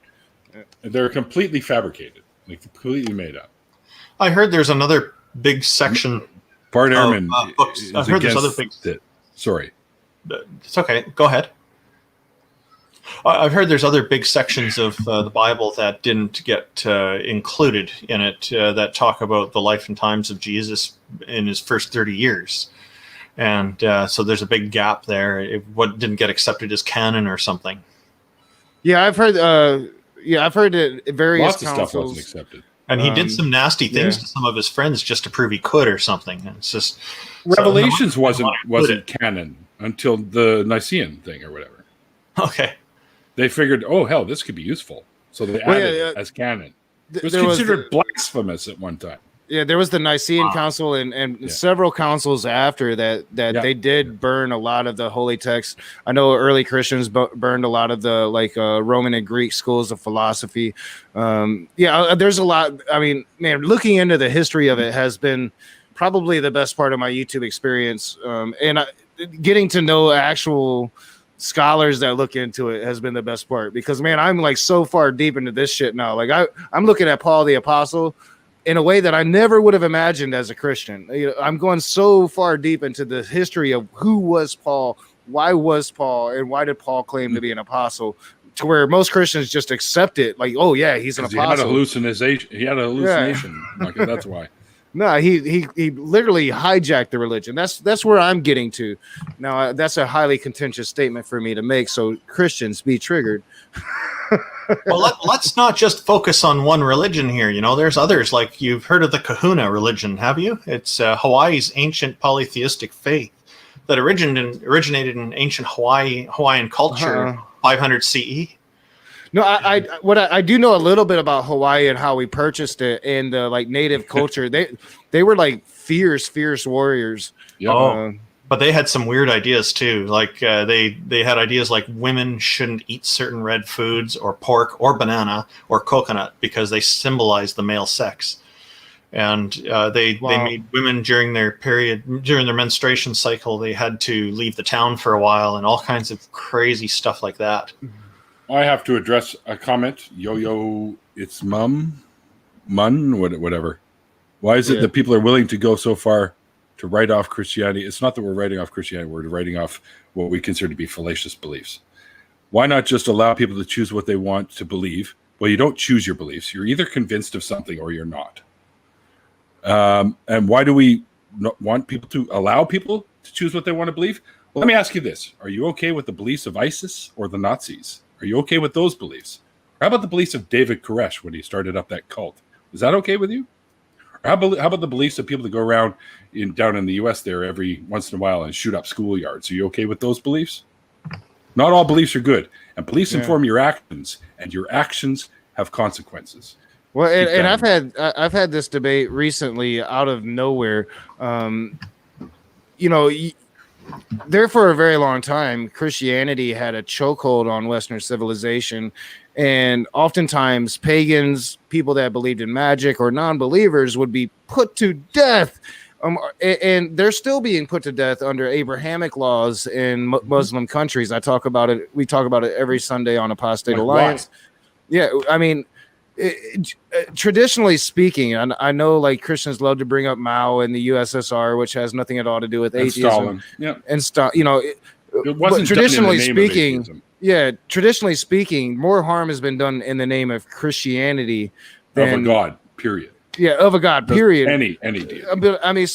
They're completely fabricated, like completely made up. I heard there's another big section. Bart Ehrman books. I've heard there's other big. Sorry, it's okay. Go ahead. I've heard there's other big sections of the Bible that didn't get included in it that talk about the life and times of Jesus in his first 30 years. And so there's a big gap there. What didn't get accepted as canon or something. Yeah, I've heard that various lots of stuff wasn't accepted. And he did some nasty things to some of his friends just to prove he could or something. And it's just Revelations wasn't canon until the Nicene thing or whatever. Okay. They figured, oh, hell, this could be useful. So they added it as canon. It was considered blasphemous at one time. Yeah, there was the Nicene Council and several councils after that they did burn a lot of the holy texts. I know early Christians burned a lot of the Roman and Greek schools of philosophy. There's a lot. I mean, man, looking into the history of it has been probably the best part of my YouTube experience. Getting to know actual scholars that look into it has been the best part, because man, I'm like so far deep into this shit now. Like I'm looking at Paul the Apostle, in a way that I never would have imagined as a Christian. I'm going so far deep into the history of who was Paul, why was Paul, and why did Paul claim to be an apostle, to where most Christians just accept it. Like, oh yeah, he's an apostle. He had a hallucination. Yeah. Like, that's why. No, he literally hijacked the religion. That's where I'm getting to. Now, that's a highly contentious statement for me to make. So Christians, be triggered. Well, let's not just focus on one religion here. There's others. Like, you've heard of the Kahuna religion, have you? It's Hawaii's ancient polytheistic faith that originated in ancient Hawaiian culture, 500 CE. No, I do know a little bit about Hawaii and how we purchased it and the native culture. They were like fierce warriors. Yeah. But they had some weird ideas too. Like they had ideas like women shouldn't eat certain red foods or pork or banana or coconut because they symbolize the male sex. And they made women during their menstruation cycle, they had to leave the town for a while and all kinds of crazy stuff like that. I have to address a comment. Yo, it's mun, whatever. Why is it that people are willing to go so far to write off Christianity? It's not that we're writing off Christianity. We're writing off what we consider to be fallacious beliefs. Why not just allow people to choose what they want to believe? Well, you don't choose your beliefs. You're either convinced of something or you're not. And why do we not want people to allow people to choose what they want to believe? Well, let me ask you this. Are you okay with the beliefs of ISIS or the Nazis? Are you okay with those beliefs? Or how about the beliefs of David Koresh when he started up that cult? Is that okay with you? Or how about the beliefs of people that go around down in the U.S. there every once in a while and shoot up schoolyards? Are you okay with those beliefs? Not all beliefs are good. And beliefs inform your actions, and your actions have consequences. Well, and I've had this debate recently out of nowhere. There for a very long time, Christianity had a chokehold on Western civilization, and oftentimes pagans, people that believed in magic, or non-believers would be put to death. And they're still being put to death under Abrahamic laws in Muslim countries. We talk about it every Sunday on Apostate Alliance. Why? Yeah, I mean, traditionally speaking, and I know Christians love to bring up Mao and the USSR, which has nothing at all to do with atheism. And it wasn't traditionally speaking. Yeah, traditionally speaking, more harm has been done in the name of Christianity than of a God. Period. Yeah, of a God. Period. Any deity. I mean,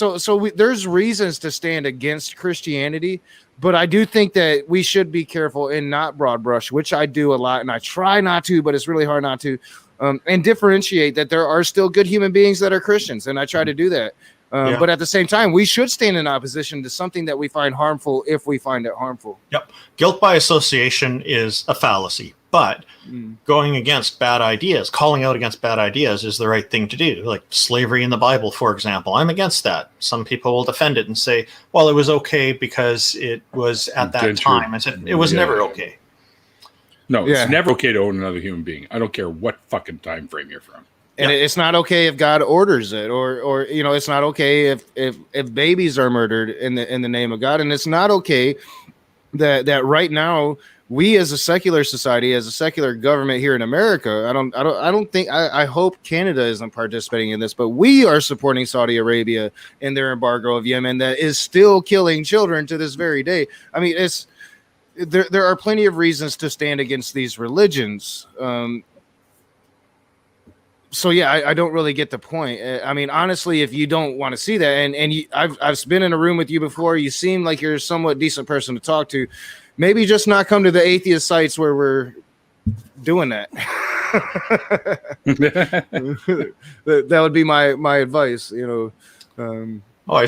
there's reasons to stand against Christianity. But I do think that we should be careful and not broad brush, which I do a lot, and I try not to, but it's really hard not to, and differentiate that there are still good human beings that are Christians, and I try to do that. But at the same time, we should stand in opposition to something that we find harmful if we find it harmful. Yep. Guilt by association is a fallacy, but going against bad ideas, calling out against bad ideas is the right thing to do. Like slavery in the Bible, for example. I'm against that. Some people will defend it and say, well, it was okay because it was at that time. I said, it was never okay. No, it's never okay to own another human being. I don't care what fucking time frame you're from. And it's not okay if God orders it, or it's not okay if babies are murdered in the name of God, and it's not okay that right now we as a secular society, as a secular government here in America, I hope Canada isn't participating in this, but we are supporting Saudi Arabia in their embargo of Yemen that is still killing children to this very day. I mean, there are plenty of reasons to stand against these religions. So yeah, I don't really get the point. I mean, honestly, if you don't want to see that, and I've been in a room with you before, you seem like you're a somewhat decent person to talk to. Maybe just not come to the atheist sites where we're doing that. That would be my advice. I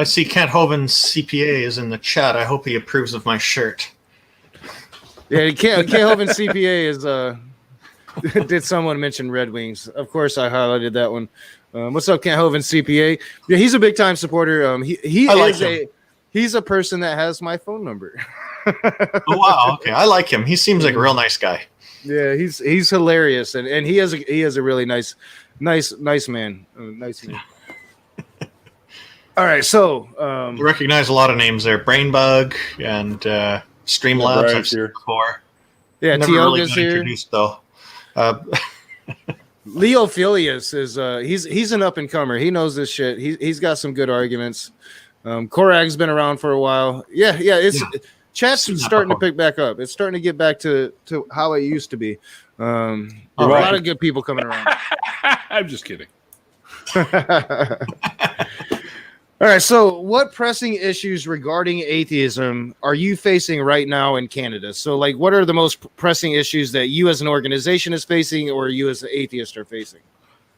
see Kent Hoven's CPA is in the chat. I hope he approves of my shirt. Yeah, Kent Hoven's CPA is. Did someone mention Red Wings? Of course, I highlighted that one. What's up, Kent Hoven, CPA? Yeah, he's a big time supporter. He's a person that has my phone number. Oh wow, okay, I like him. He seems like a real nice guy. Yeah, he's hilarious, and he has a really nice man. Nice man. All right, so you recognize a lot of names there. Brainbug and Streamlabs. I've seen before. Yeah, never really got introduced though. Leo Filius is he's an up and comer. He knows this shit. He's got some good arguments. Korag's been around for a while. Yeah. Chat's starting to pick back up. It's starting to get back to how it used to be. A lot of good people coming around. I'm just kidding. All right. So, what pressing issues regarding atheism are you facing right now in Canada? So, like, what are the most pressing issues that you as an organization is facing, or you as an atheist are facing?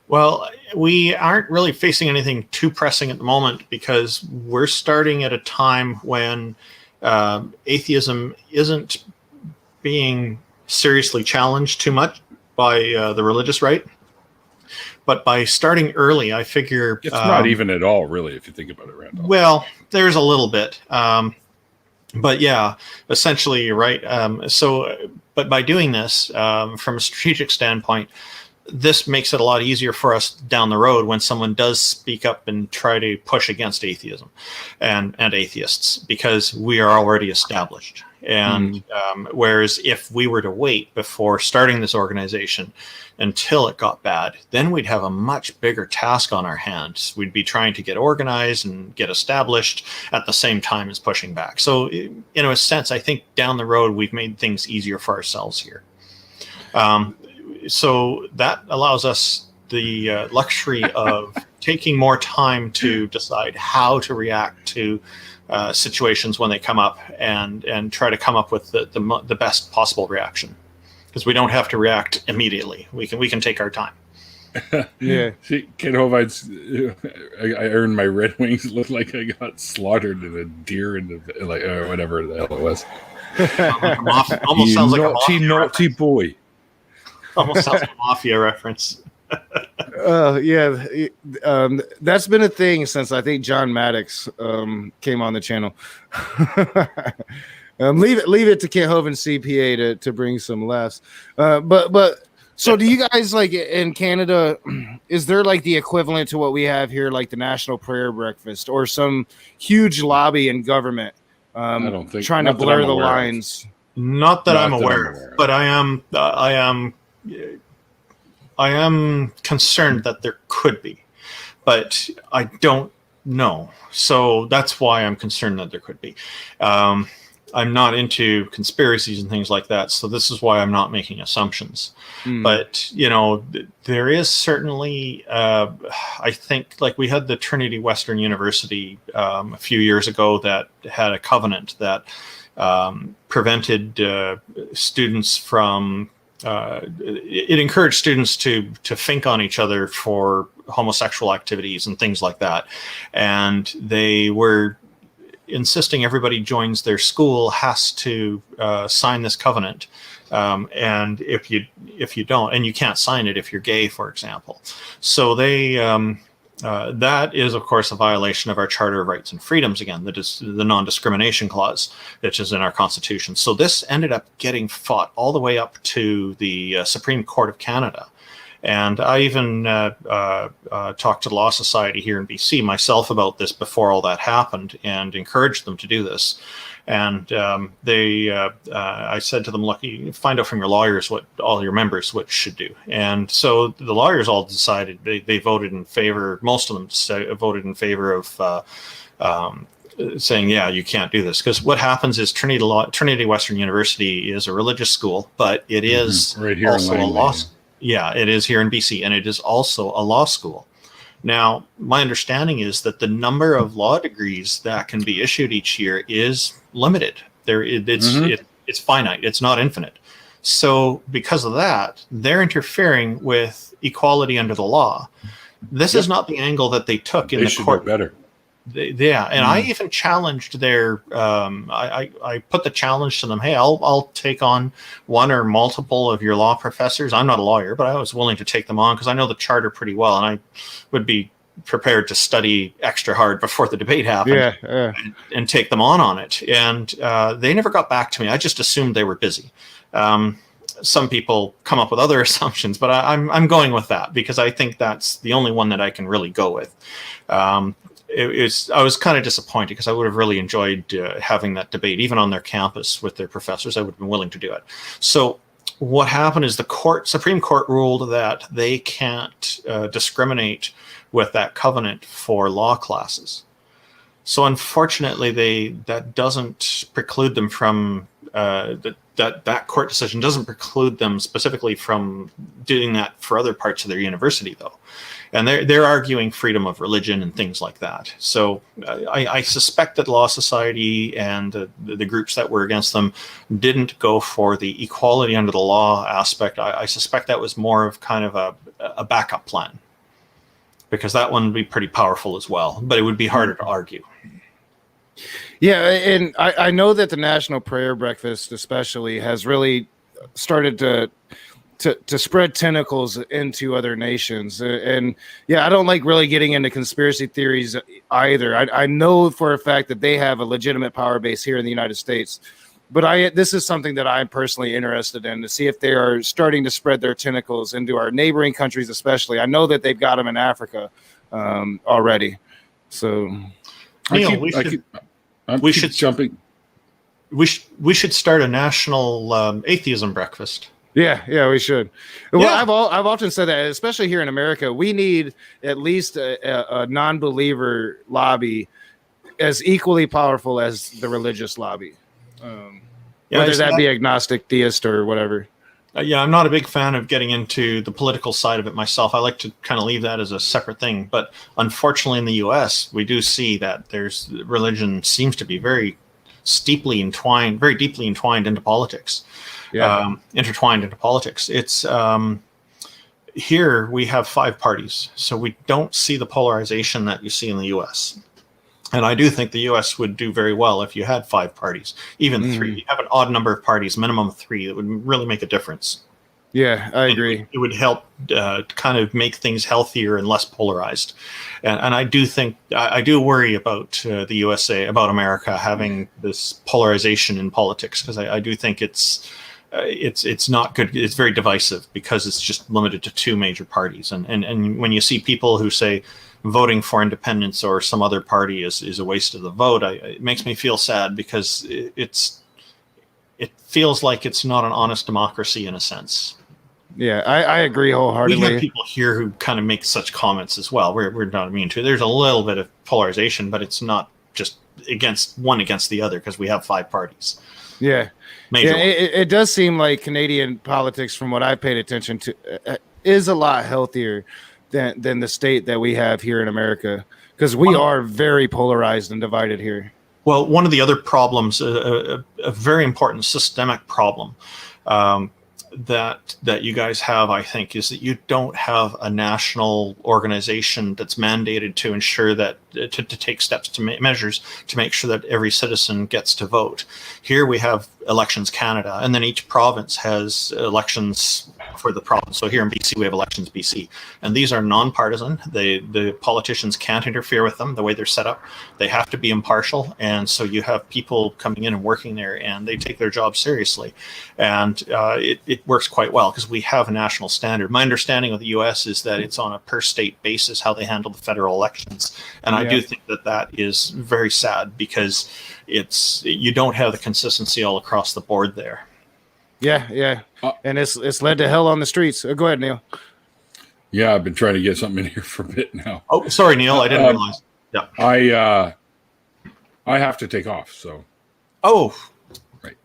Well, we aren't really facing anything too pressing at the moment because we're starting at a time when atheism isn't being seriously challenged too much by the religious right. But by starting early, I figure it's not even at all, really, if you think about it, Randolph. Well, there's a little bit, but yeah, essentially, you're right. But by doing this, from a strategic standpoint, this makes it a lot easier for us down the road when someone does speak up and try to push against atheism and atheists, because we are already established. And whereas if we were to wait before starting this organization until it got bad, then we'd have a much bigger task on our hands. We'd be trying to get organized and get established at the same time as pushing back. So in a sense, I think down the road, we've made things easier for ourselves here. So that allows us the luxury of taking more time to decide how to react to situations when they come up, and try to come up with the best possible reaction, because we don't have to react immediately. We can take our time. Yeah. See, Ken Hovine's, I earned my Red Wings. It looked like I got slaughtered in a deer in the or whatever the hell it was. Almost sounds like a naughty boy. Almost sounds like a mafia reference. Yeah, that's been a thing since I think John Maddox came on the channel. Leave it to Kent Hovind CPA to bring some laughs. But so do you guys, like, in Canada, is there like the equivalent to what we have here, like the National Prayer Breakfast, or some huge lobby in government I don't think trying to blur the lines? Not that I'm aware of, but I am concerned that there could be, but I don't know. So that's why I'm concerned that there could be. I'm not into conspiracies and things like that, so this is why I'm not making assumptions. But, there is certainly, I think, like, we had the Trinity Western University a few years ago that had a covenant that prevented students from it encouraged students to think on each other for homosexual activities and things like that. And they were insisting everybody joins their school has to sign this covenant. And if you don't, and you can't sign it if you're gay, for example. So they that is, of course, a violation of our Charter of Rights and Freedoms, again, that is the non-discrimination clause, which is in our Constitution. So this ended up getting fought all the way up to the Supreme Court of Canada. And I even talked to the Law Society here in BC myself about this before all that happened, and encouraged them to do this. And I said to them, look, you find out from your lawyers what all your members what should do. And so the lawyers all decided, they voted in favor, most of them voted in favor of saying, yeah, you can't do this. Because what happens is Trinity Western University is a religious school, but it is right here also a law school. Yeah, it is here in BC, and it is also a law school. Now, my understanding is that the number of law degrees that can be issued each year is limited. It's finite. It's not infinite. So because of that, they're interfering with equality under the law. This is not the angle that they took in the court. Better. I even challenged their. I put the challenge to them. Hey, I'll take on one or multiple of your law professors. I'm not a lawyer, but I was willing to take them on because I know the charter pretty well, and I would be prepared to study extra hard before the debate happened. And take them on it. And they never got back to me. I just assumed they were busy. Some people come up with other assumptions, but I'm going with that because I think that's the only one that I can really go with. I was kind of disappointed because I would have really enjoyed having that debate, even on their campus with their professors. I would have been willing to do it. So what happened is the Supreme Court ruled that they can't discriminate with that covenant for law classes. So unfortunately, that doesn't preclude them from that court decision doesn't preclude them specifically from doing that for other parts of their university, though. And they're arguing freedom of religion and things like that. So I suspect that Law Society and the groups that were against them didn't go for the equality under the law aspect. I suspect that was more of kind of a backup plan, because that one would be pretty powerful as well, but it would be harder to argue. Yeah, and I know that the National Prayer Breakfast especially has really started to spread tentacles into other nations. And yeah, I don't like really getting into conspiracy theories either. I know for a fact that they have a legitimate power base here in the United States, but this is something that I'm personally interested in, to see if they are starting to spread their tentacles into our neighboring countries especially. I know that they've got them in Africa already. So Neil, we should jumping. We should start a national atheism breakfast. Yeah, we should. Well, Yeah. I've often said that, especially here in America, we need at least a non-believer lobby as equally powerful as the religious lobby, whether that be agnostic, theist, or whatever. Yeah, I'm not a big fan of getting into the political side of it myself. I like to kind of leave that as a separate thing. But unfortunately, in the U.S., we do see that religion seems to be very deeply entwined into politics. Yeah. Intertwined into politics. It's here we have 5 parties, so we don't see the polarization that you see in the U.S. And I do think the U.S. would do very well if you had 5 parties, even 3. You have an odd number of parties, minimum 3. That would really make a difference. Yeah, I agree. It would help kind of make things healthier and less polarized. And I do think, I do worry about the USA, about America having this polarization in politics, because I do think it's not good. It's very divisive because it's just limited to 2 major parties. And when you see people who say voting for independence or some other party is a waste of the vote, it makes me feel sad, because it feels like it's not an honest democracy in a sense. Yeah, I agree wholeheartedly. We have people here who kind of make such comments as well. We're not immune to it. There's a little bit of polarization, but it's not just against the other, because we have 5 parties. Yeah. It does seem like Canadian politics, from what I paid attention to, is a lot healthier than the state that we have here in America, because we are very polarized and divided here. Well, one of the other problems, a very important systemic problem that you guys have, I think, is that you don't have a national organization that's mandated to ensure that to take steps to measures to make sure that every citizen gets to vote. Here we have Elections Canada, and then each province has elections for the province. So here in BC, we have Elections BC, and these are nonpartisan. The politicians can't interfere with them the way they're set up. They have to be impartial, and so you have people coming in and working there, and they take their job seriously, and it works quite well because we have a national standard. My understanding of the U.S. is that it's on a per state basis how they handle the federal elections, and I do think that is very sad, because you don't have the consistency all across the board there. Yeah. And it's led to hell on the streets. Go ahead, Neil. Yeah, I've been trying to get something in here for a bit now. Oh, sorry, Neil. I didn't realize. Yeah. I have to take off. So. Oh. Right.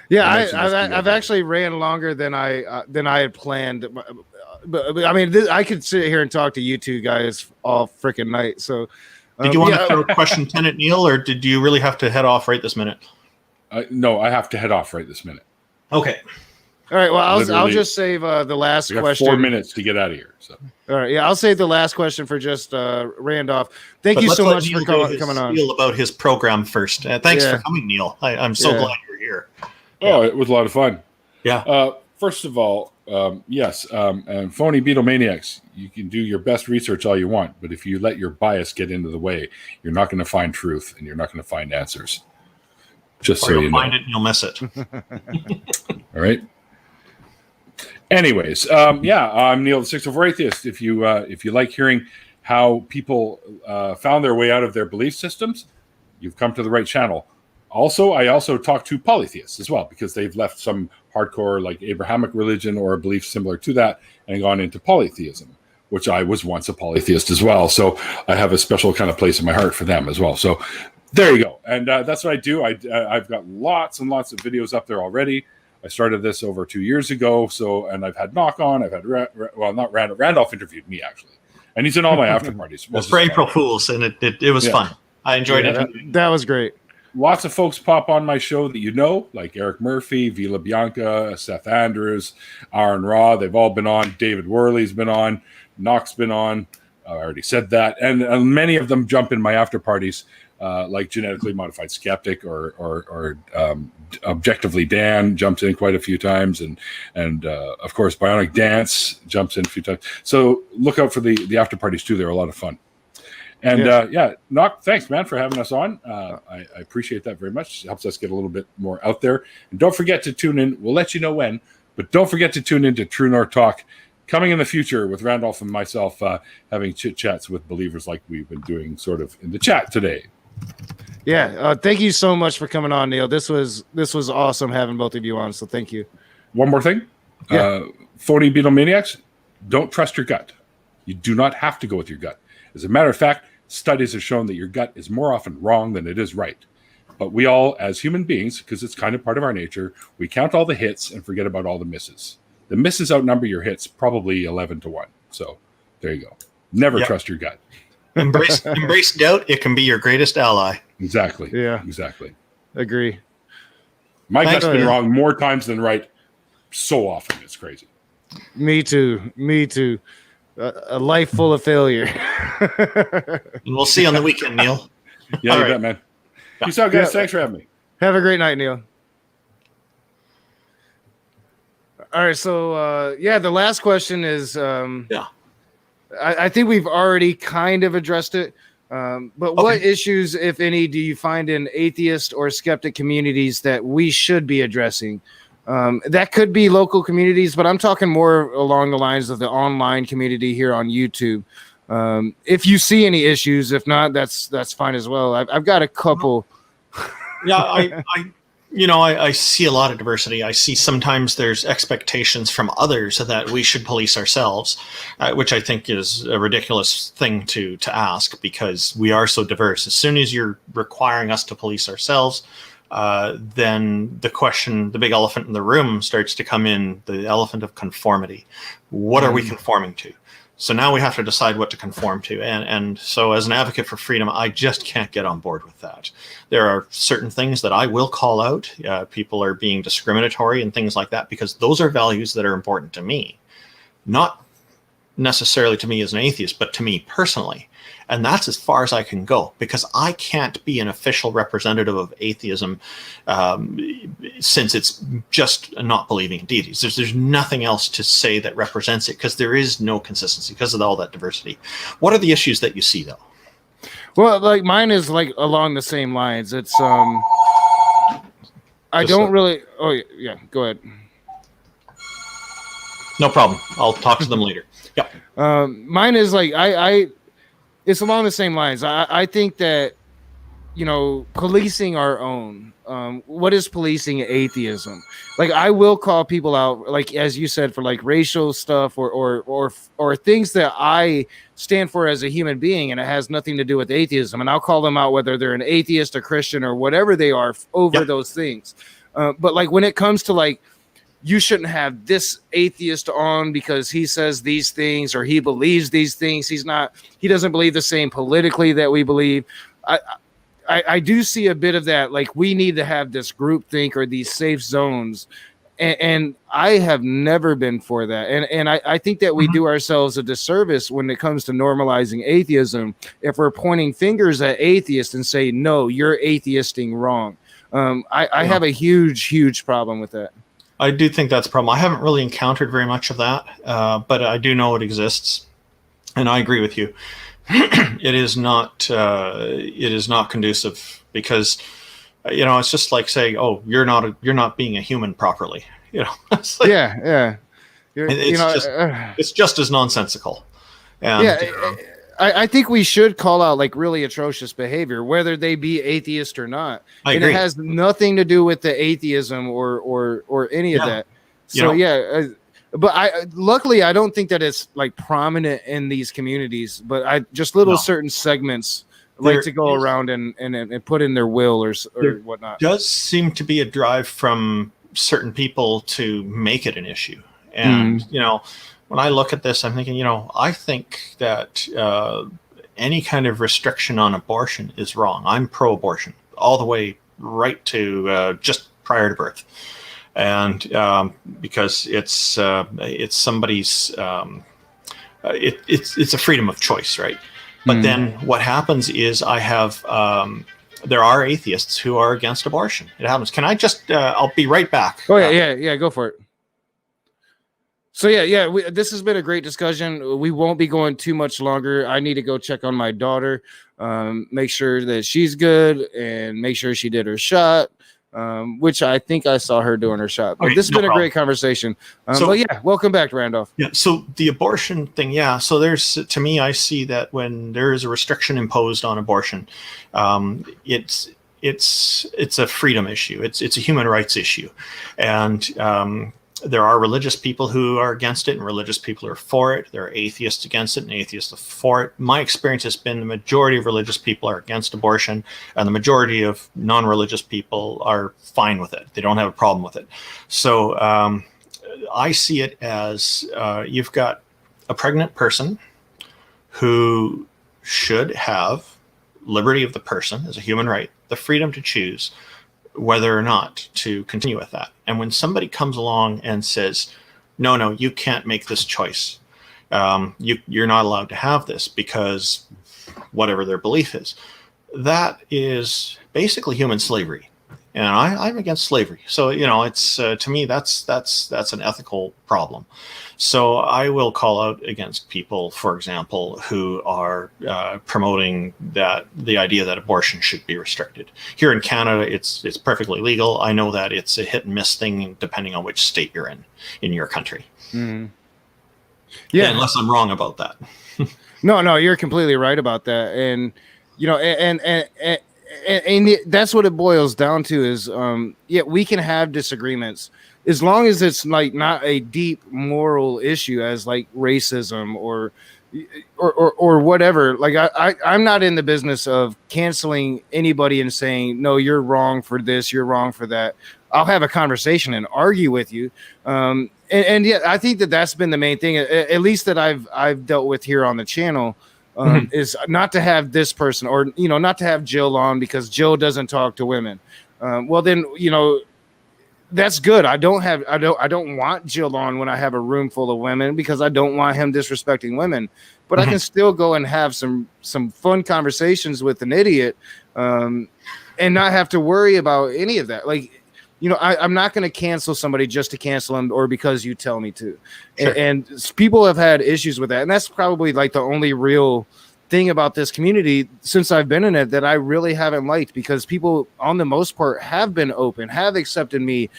Yeah, I've actually ran longer than I had planned. But I mean, I could sit here and talk to you two guys all freaking night. So. Did you want to throw a question 10 at Neil, or did you really have to head off right this minute? No, I have to head off right this minute. Okay. All right. Well, I'll just save the last question. 4 minutes to get out of here. So. All right. Yeah, I'll save the last question for just Randolph. Thank you so much for coming on. Spiel about his program first. Thanks for coming, Neil. I'm so glad you're here. Oh, it was a lot of fun. Yeah. First of all, yes, and phony Beatlemaniacs, you can do your best research all you want, but if you let your bias get into the way, you're not going to find truth, and you're not going to find answers. Just so you know. Find it and you'll miss it. All right. Anyways, I'm Neil, the 604 Atheist. If you like hearing how people found their way out of their belief systems, you've come to the right channel. Also, I also talk to polytheists as well, because they've left some hardcore like Abrahamic religion or a belief similar to that, and gone into polytheism, which I was once a polytheist as well. So I have a special kind of place in my heart for them as well. So there you go. And that's what I do. I've got lots and lots of videos up there already. I started this over 2 years ago. And I've had Knock on. I've had, not Randolph. Randolph interviewed me, actually. And he's in all my after parties. It was for April Fools, and it was fun. I enjoyed it. That was great. Lots of folks pop on my show that you know, like Eric Murphy, Vila Bianca, Seth Andrews, Aaron Raw. They've all been on. David Worley's been on. Knock's been on. I already said that. And many of them jump in my after parties, like Genetically Modified Skeptic or Objectively Dan jumps in quite a few times. And of course, Bionic Dance jumps in a few times. So look out for the after parties too. They're a lot of fun. And Knock, thanks, man, for having us on. I appreciate that very much. It helps us get a little bit more out there. And don't forget to tune in. We'll let you know when, but don't forget to tune in to True North Talk coming in the future with Randolph and myself having chit-chats with believers like we've been doing sort of in the chat today. Yeah, thank you so much for coming on, Neil. This was awesome having both of you on, so thank you. One more thing. Yeah. Phony Beatlemaniacs, don't trust your gut. You do not have to go with your gut. As a matter of fact, studies have shown that your gut is more often wrong than it is right. But we all, as human beings, because it's kind of part of our nature, we count all the hits and forget about all the misses. The misses outnumber your hits probably 11-1. So there you go. Never trust your gut. Embrace doubt. It can be your greatest ally. Exactly. Yeah. Exactly. Agree. My gut's been wrong more times than right. So often. It's crazy. Me too. A life full of failure. And we'll see you on the weekend, Neil. Yeah, you bet, man. Peace out, guys. Thanks for having me. Have a great night, Neil. All right, so the last question is I think we've already kind of addressed it, but what issues, if any, do you find in atheist or skeptic communities that we should be addressing? That could be local communities, but I'm talking more along the lines of the online community here on YouTube. If you see any issues, if not, that's fine as well. I've got a couple. Yeah, I see a lot of diversity. I see sometimes there's expectations from others that we should police ourselves, which I think is a ridiculous thing to ask because we are so diverse. As soon as you're requiring us to police ourselves, then the big elephant in the room starts to come in, the elephant of conformity. What are we conforming to? So now we have to decide what to conform to. And so as an advocate for freedom, I just can't get on board with that. There are certain things that I will call out. People are being discriminatory and things like that because those are values that are important to me. Not necessarily to me as an atheist, but to me personally. And that's as far as I can go because I can't be an official representative of atheism since it's just not believing in deities. There's nothing else to say that represents it because there is no consistency because of all that diversity. What are the issues that you see, though? Well, like mine is like along the same lines. It's I don't really. Oh yeah, go ahead. No problem. I'll talk to them later. Yeah. Mine is like it's along the same lines. I think that, policing our own. What is policing atheism? Like, I will call people out, like as you said, for like racial stuff or things that I stand for as a human being, and it has nothing to do with atheism. And I'll call them out whether they're an atheist, a Christian, or whatever they are over those things. But like when it comes to like, you shouldn't have this atheist on because he says these things or he believes these things. He doesn't believe the same politically that we believe. I do see a bit of that. Like we need to have this group think or these safe zones. And I have never been for that. And I think that we do ourselves a disservice when it comes to normalizing atheism. If we're pointing fingers at atheists and say, no, you're atheisting wrong. I have a huge problem with that. I do think that's a problem. I haven't really encountered very much of that, but I do know it exists, and I agree with you. It is not conducive because it's just like saying, "Oh, you're not being a human properly." It's like, yeah. It's just as nonsensical. And, I think we should call out like really atrocious behavior, whether they be atheist or not. I and agree. It has nothing to do with the atheism or any of that. So but luckily I don't think that it's like prominent in these communities, but I just certain segments like to go around and put in their will or whatnot. Does seem to be a drive from certain people to make it an issue. And, when I look at this, I'm thinking, I think that any kind of restriction on abortion is wrong. I'm pro-abortion all the way right to just prior to birth. And because it's somebody's, it's a freedom of choice, right? But then what happens is I have, there are atheists who are against abortion. It happens. Can I just, I'll be right back. Oh, yeah, go for it. So, this has been a great discussion. We won't be going too much longer. I need to go check on my daughter, make sure that she's good, and make sure she did her shot, which I think I saw her doing her shot. But this has been a great conversation. Welcome back, Randolph. Yeah, so the abortion thing, so there's, to me, I see that when there is a restriction imposed on abortion, it's a freedom issue. It's a human rights issue. And there are religious people who are against it and religious people are for it. There are atheists against it and atheists are for it. My experience has been the majority of religious people are against abortion and the majority of non-religious people are fine with it. They don't have a problem with it. So I see it as you've got a pregnant person who should have liberty of the person as a human right, the freedom to choose whether or not to continue with that. And when somebody comes along and says, no, you can't make this choice. You're not allowed to have this because whatever their belief is, that is basically human slavery. And I'm against slavery. So, it's to me, that's an ethical problem. So I will call out against people, for example, who are promoting the idea that abortion should be restricted. Here in Canada, it's perfectly legal. I know that it's a hit and miss thing depending on which state you're in your country. Mm-hmm. Yeah, unless I'm wrong about that. No, you're completely right about that. And and that's what it boils down to is we can have disagreements as long as it's like not a deep moral issue as like racism or whatever. Like I'm not in the business of canceling anybody and saying, no, you're wrong for this, you're wrong for that. I'll have a conversation and argue with you. And I think that's been the main thing, at least that I've dealt with here on the channel. Is not to have this person or, not to have Jill on because Jill doesn't talk to women. Well, then, that's good. I don't want Jill on when I have a room full of women because I don't want him disrespecting women, but I can still go and have some fun conversations with an idiot and not have to worry about any of that. Like, I'm not going to cancel somebody just to cancel them or because you tell me to. Sure. And people have had issues with that. And that's probably like the only real thing about this community since I've been in it that I really haven't liked, because people on the most part have been open, have accepted me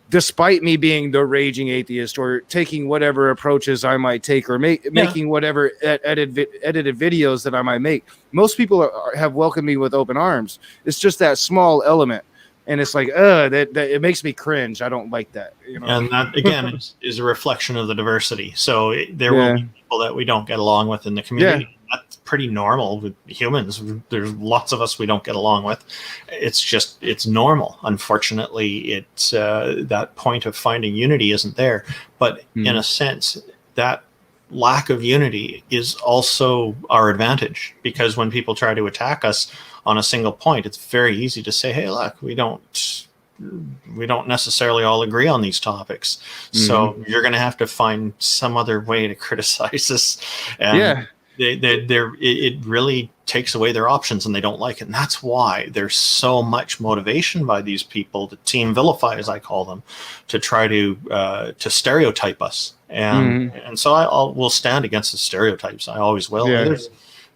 despite me being the raging atheist or taking whatever approaches I might take or making whatever edited videos that I might make. Most people have welcomed me with open arms. It's just that small element. And it's like, that it makes me cringe. I don't like that. And that, again, is a reflection of the diversity. So there will be people that we don't get along with in the community. Yeah. That's pretty normal with humans. There's lots of us we don't get along with. It's normal. Unfortunately, it's that point of finding unity isn't there. But in a sense, that lack of unity is also our advantage, because when people try to attack us on a single point, it's very easy to say, hey, look, we don't necessarily all agree on these topics. So you're going to have to find some other way to criticize us. And it really takes away their options and they don't like it. And that's why there's so much motivation by these people to team vilify, as I call them, to try to stereotype us. And so we'll stand against the stereotypes. I always will. Yeah.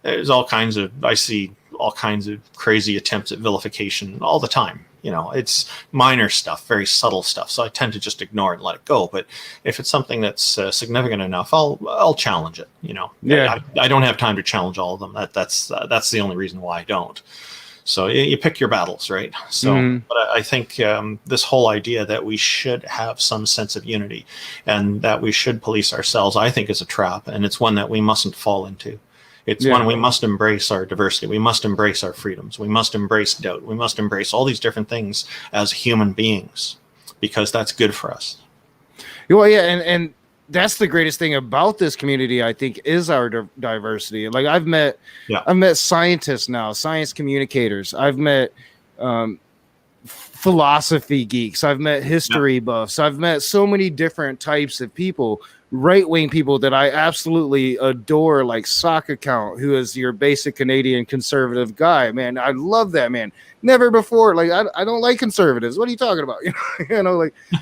There's all kinds of, I see all kinds of crazy attempts at vilification all the time. it's minor stuff, very subtle stuff. So I tend to just ignore it and let it go. But if it's something that's significant enough, I'll challenge it. Yeah. I don't have time to challenge all of them. That's the only reason why I don't. So you pick your battles, right? So, but I think this whole idea that we should have some sense of unity and that we should police ourselves, I think is a trap, and it's one that we mustn't fall into. It's one we must embrace our diversity. We must embrace our freedoms. We must embrace doubt. We must embrace all these different things as human beings, because that's good for us. Well, yeah, and that's the greatest thing about this community, I think, is our diversity. Like I've met scientists now, science communicators. I've met philosophy geeks. I've met history buffs. I've met so many different types of people, right-wing people that I absolutely adore, like Sock Account, who is your basic Canadian conservative guy. Man, I love that man. Never before, like I don't like conservatives. What are you talking about?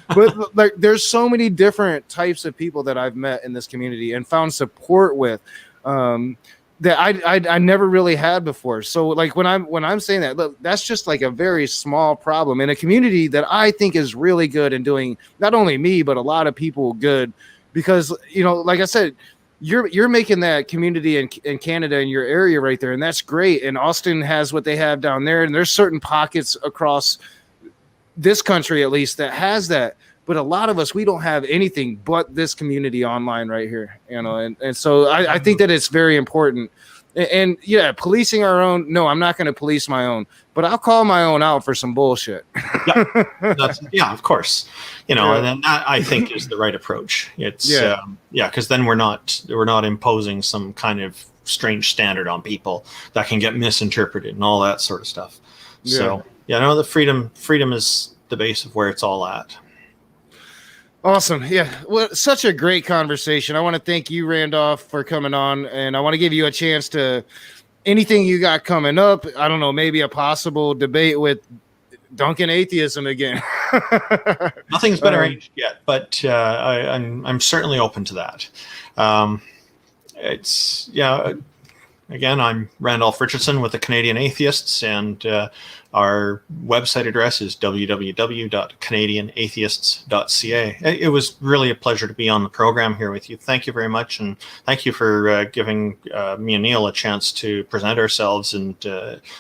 But like there's so many different types of people that I've met in this community and found support with that I never really had before. So like when I'm saying that, look, that's just like a very small problem in a community that I think is really good and doing not only me but a lot of people good, because like I said, you're making that community in Canada in your area right there, and that's great. And Austin has what they have down there, and there's certain pockets across this country at least that has that. But a lot of us, we don't have anything but this community online right here, and so I think that it's very important. And yeah, policing our own. No, I'm not going to police my own, but I'll call my own out for some bullshit. Of course, and then that I think is the right approach. It's because then we're not imposing some kind of strange standard on people that can get misinterpreted and all that sort of stuff. Yeah. So the freedom is the base of where it's all at. Awesome. Yeah. Well, such a great conversation. I want to thank you, Randolph, for coming on, and I want to give you a chance to anything you got coming up. I don't know, maybe a possible debate with Duncan Atheism again. Nothing's been arranged yet, but I'm certainly open to that. Again, I'm Randolph Richardson with the Canadian Atheists, and our website address is www.canadianatheists.ca. It was really a pleasure to be on the program here with you. Thank you very much, and thank you for giving me and Neil a chance to present ourselves and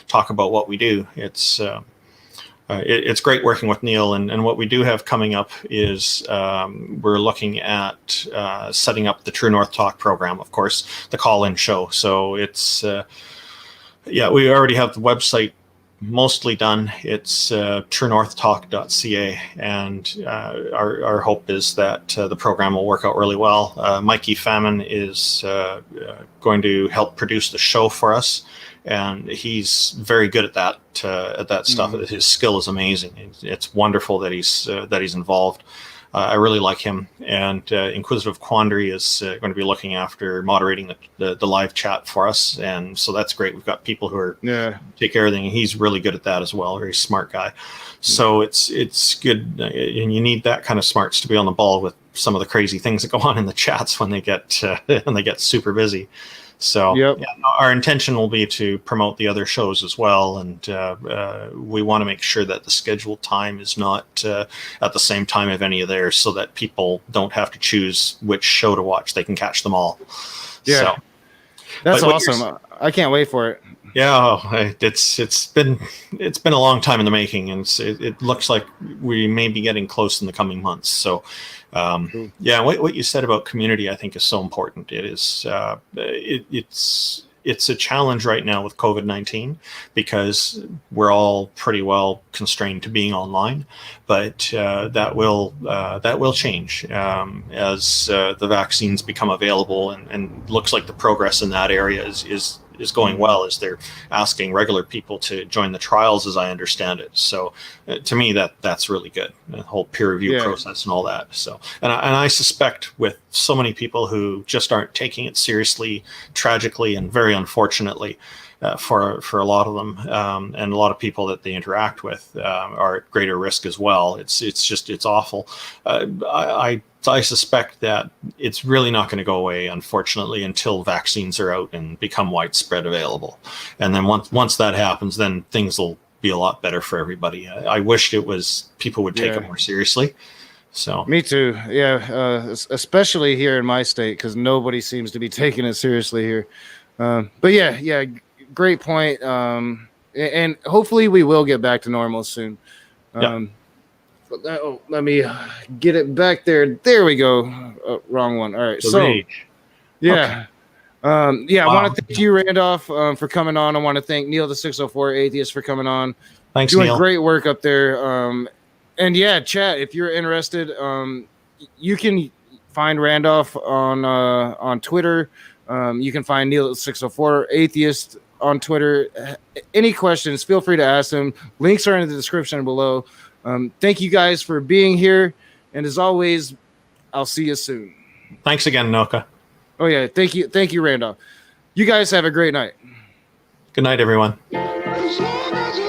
talk about what we do. It's great working with Neil, and what we do have coming up is we're looking at setting up the True North Talk program, of course, the call-in show. So it's, we already have the website mostly done. It's truenorthtalk.ca, and our hope is that the program will work out really well. Mikey Famine is going to help produce the show for us, and he's very good at that stuff. Mm-hmm. His skill is amazing. It's wonderful that he's involved. I really like him. And Inquisitive Quandary is going to be looking after moderating the live chat for us, and so that's great. We've got people who are take care of everything, and he's really good at that as well. Very smart guy. So it's good, and you need that kind of smarts to be on the ball with some of the crazy things that go on in the chats when they get super busy. So our intention will be to promote the other shows as well, and we want to make sure that the scheduled time is not at the same time of any of theirs, so that people don't have to choose which show to watch. They can catch them all. Yeah, so, that's awesome. I can't wait for it. Yeah, it's been a long time in the making, and it looks like we may be getting close in the coming months. So. What you said about community, I think, is so important. It is it's a challenge right now with COVID-19 because we're all pretty well constrained to being online, but that will change as the vaccines become available, and looks like the progress in that area is going well, as they're asking regular people to join the trials, as I understand it. So to me, that's really good, the whole peer review process and all that. So, and I suspect with so many people who just aren't taking it seriously, tragically and very unfortunately, for a lot of them, and a lot of people that they interact with are at greater risk as well. It's awful. I suspect that it's really not going to go away, unfortunately, until vaccines are out and become widespread available. And then once that happens, then things will be a lot better for everybody. I wished it was people would take it more seriously. So me too. Yeah, especially here in my state, because nobody seems to be taking it seriously here. But yeah, great point. And hopefully we will get back to normal soon. Let me get it back there. There we go. Wrong one. All right. Rage. Yeah. Okay. I want to thank you, Randolph, for coming on. I want to thank Neil, the 604 Atheist, for coming on. Thanks, Doing Neil. great work up there. And yeah, chat, if you're interested, you can find Randolph on Twitter. You can find Neil, the 604 Atheist, on Twitter. Any questions, feel free to ask them. Links are in the description below. Thank you guys for being here. And as always, I'll see you soon. Thanks again, Noka. Oh, yeah. Thank you, Randolph. You guys have a great night. Good night, everyone. As long as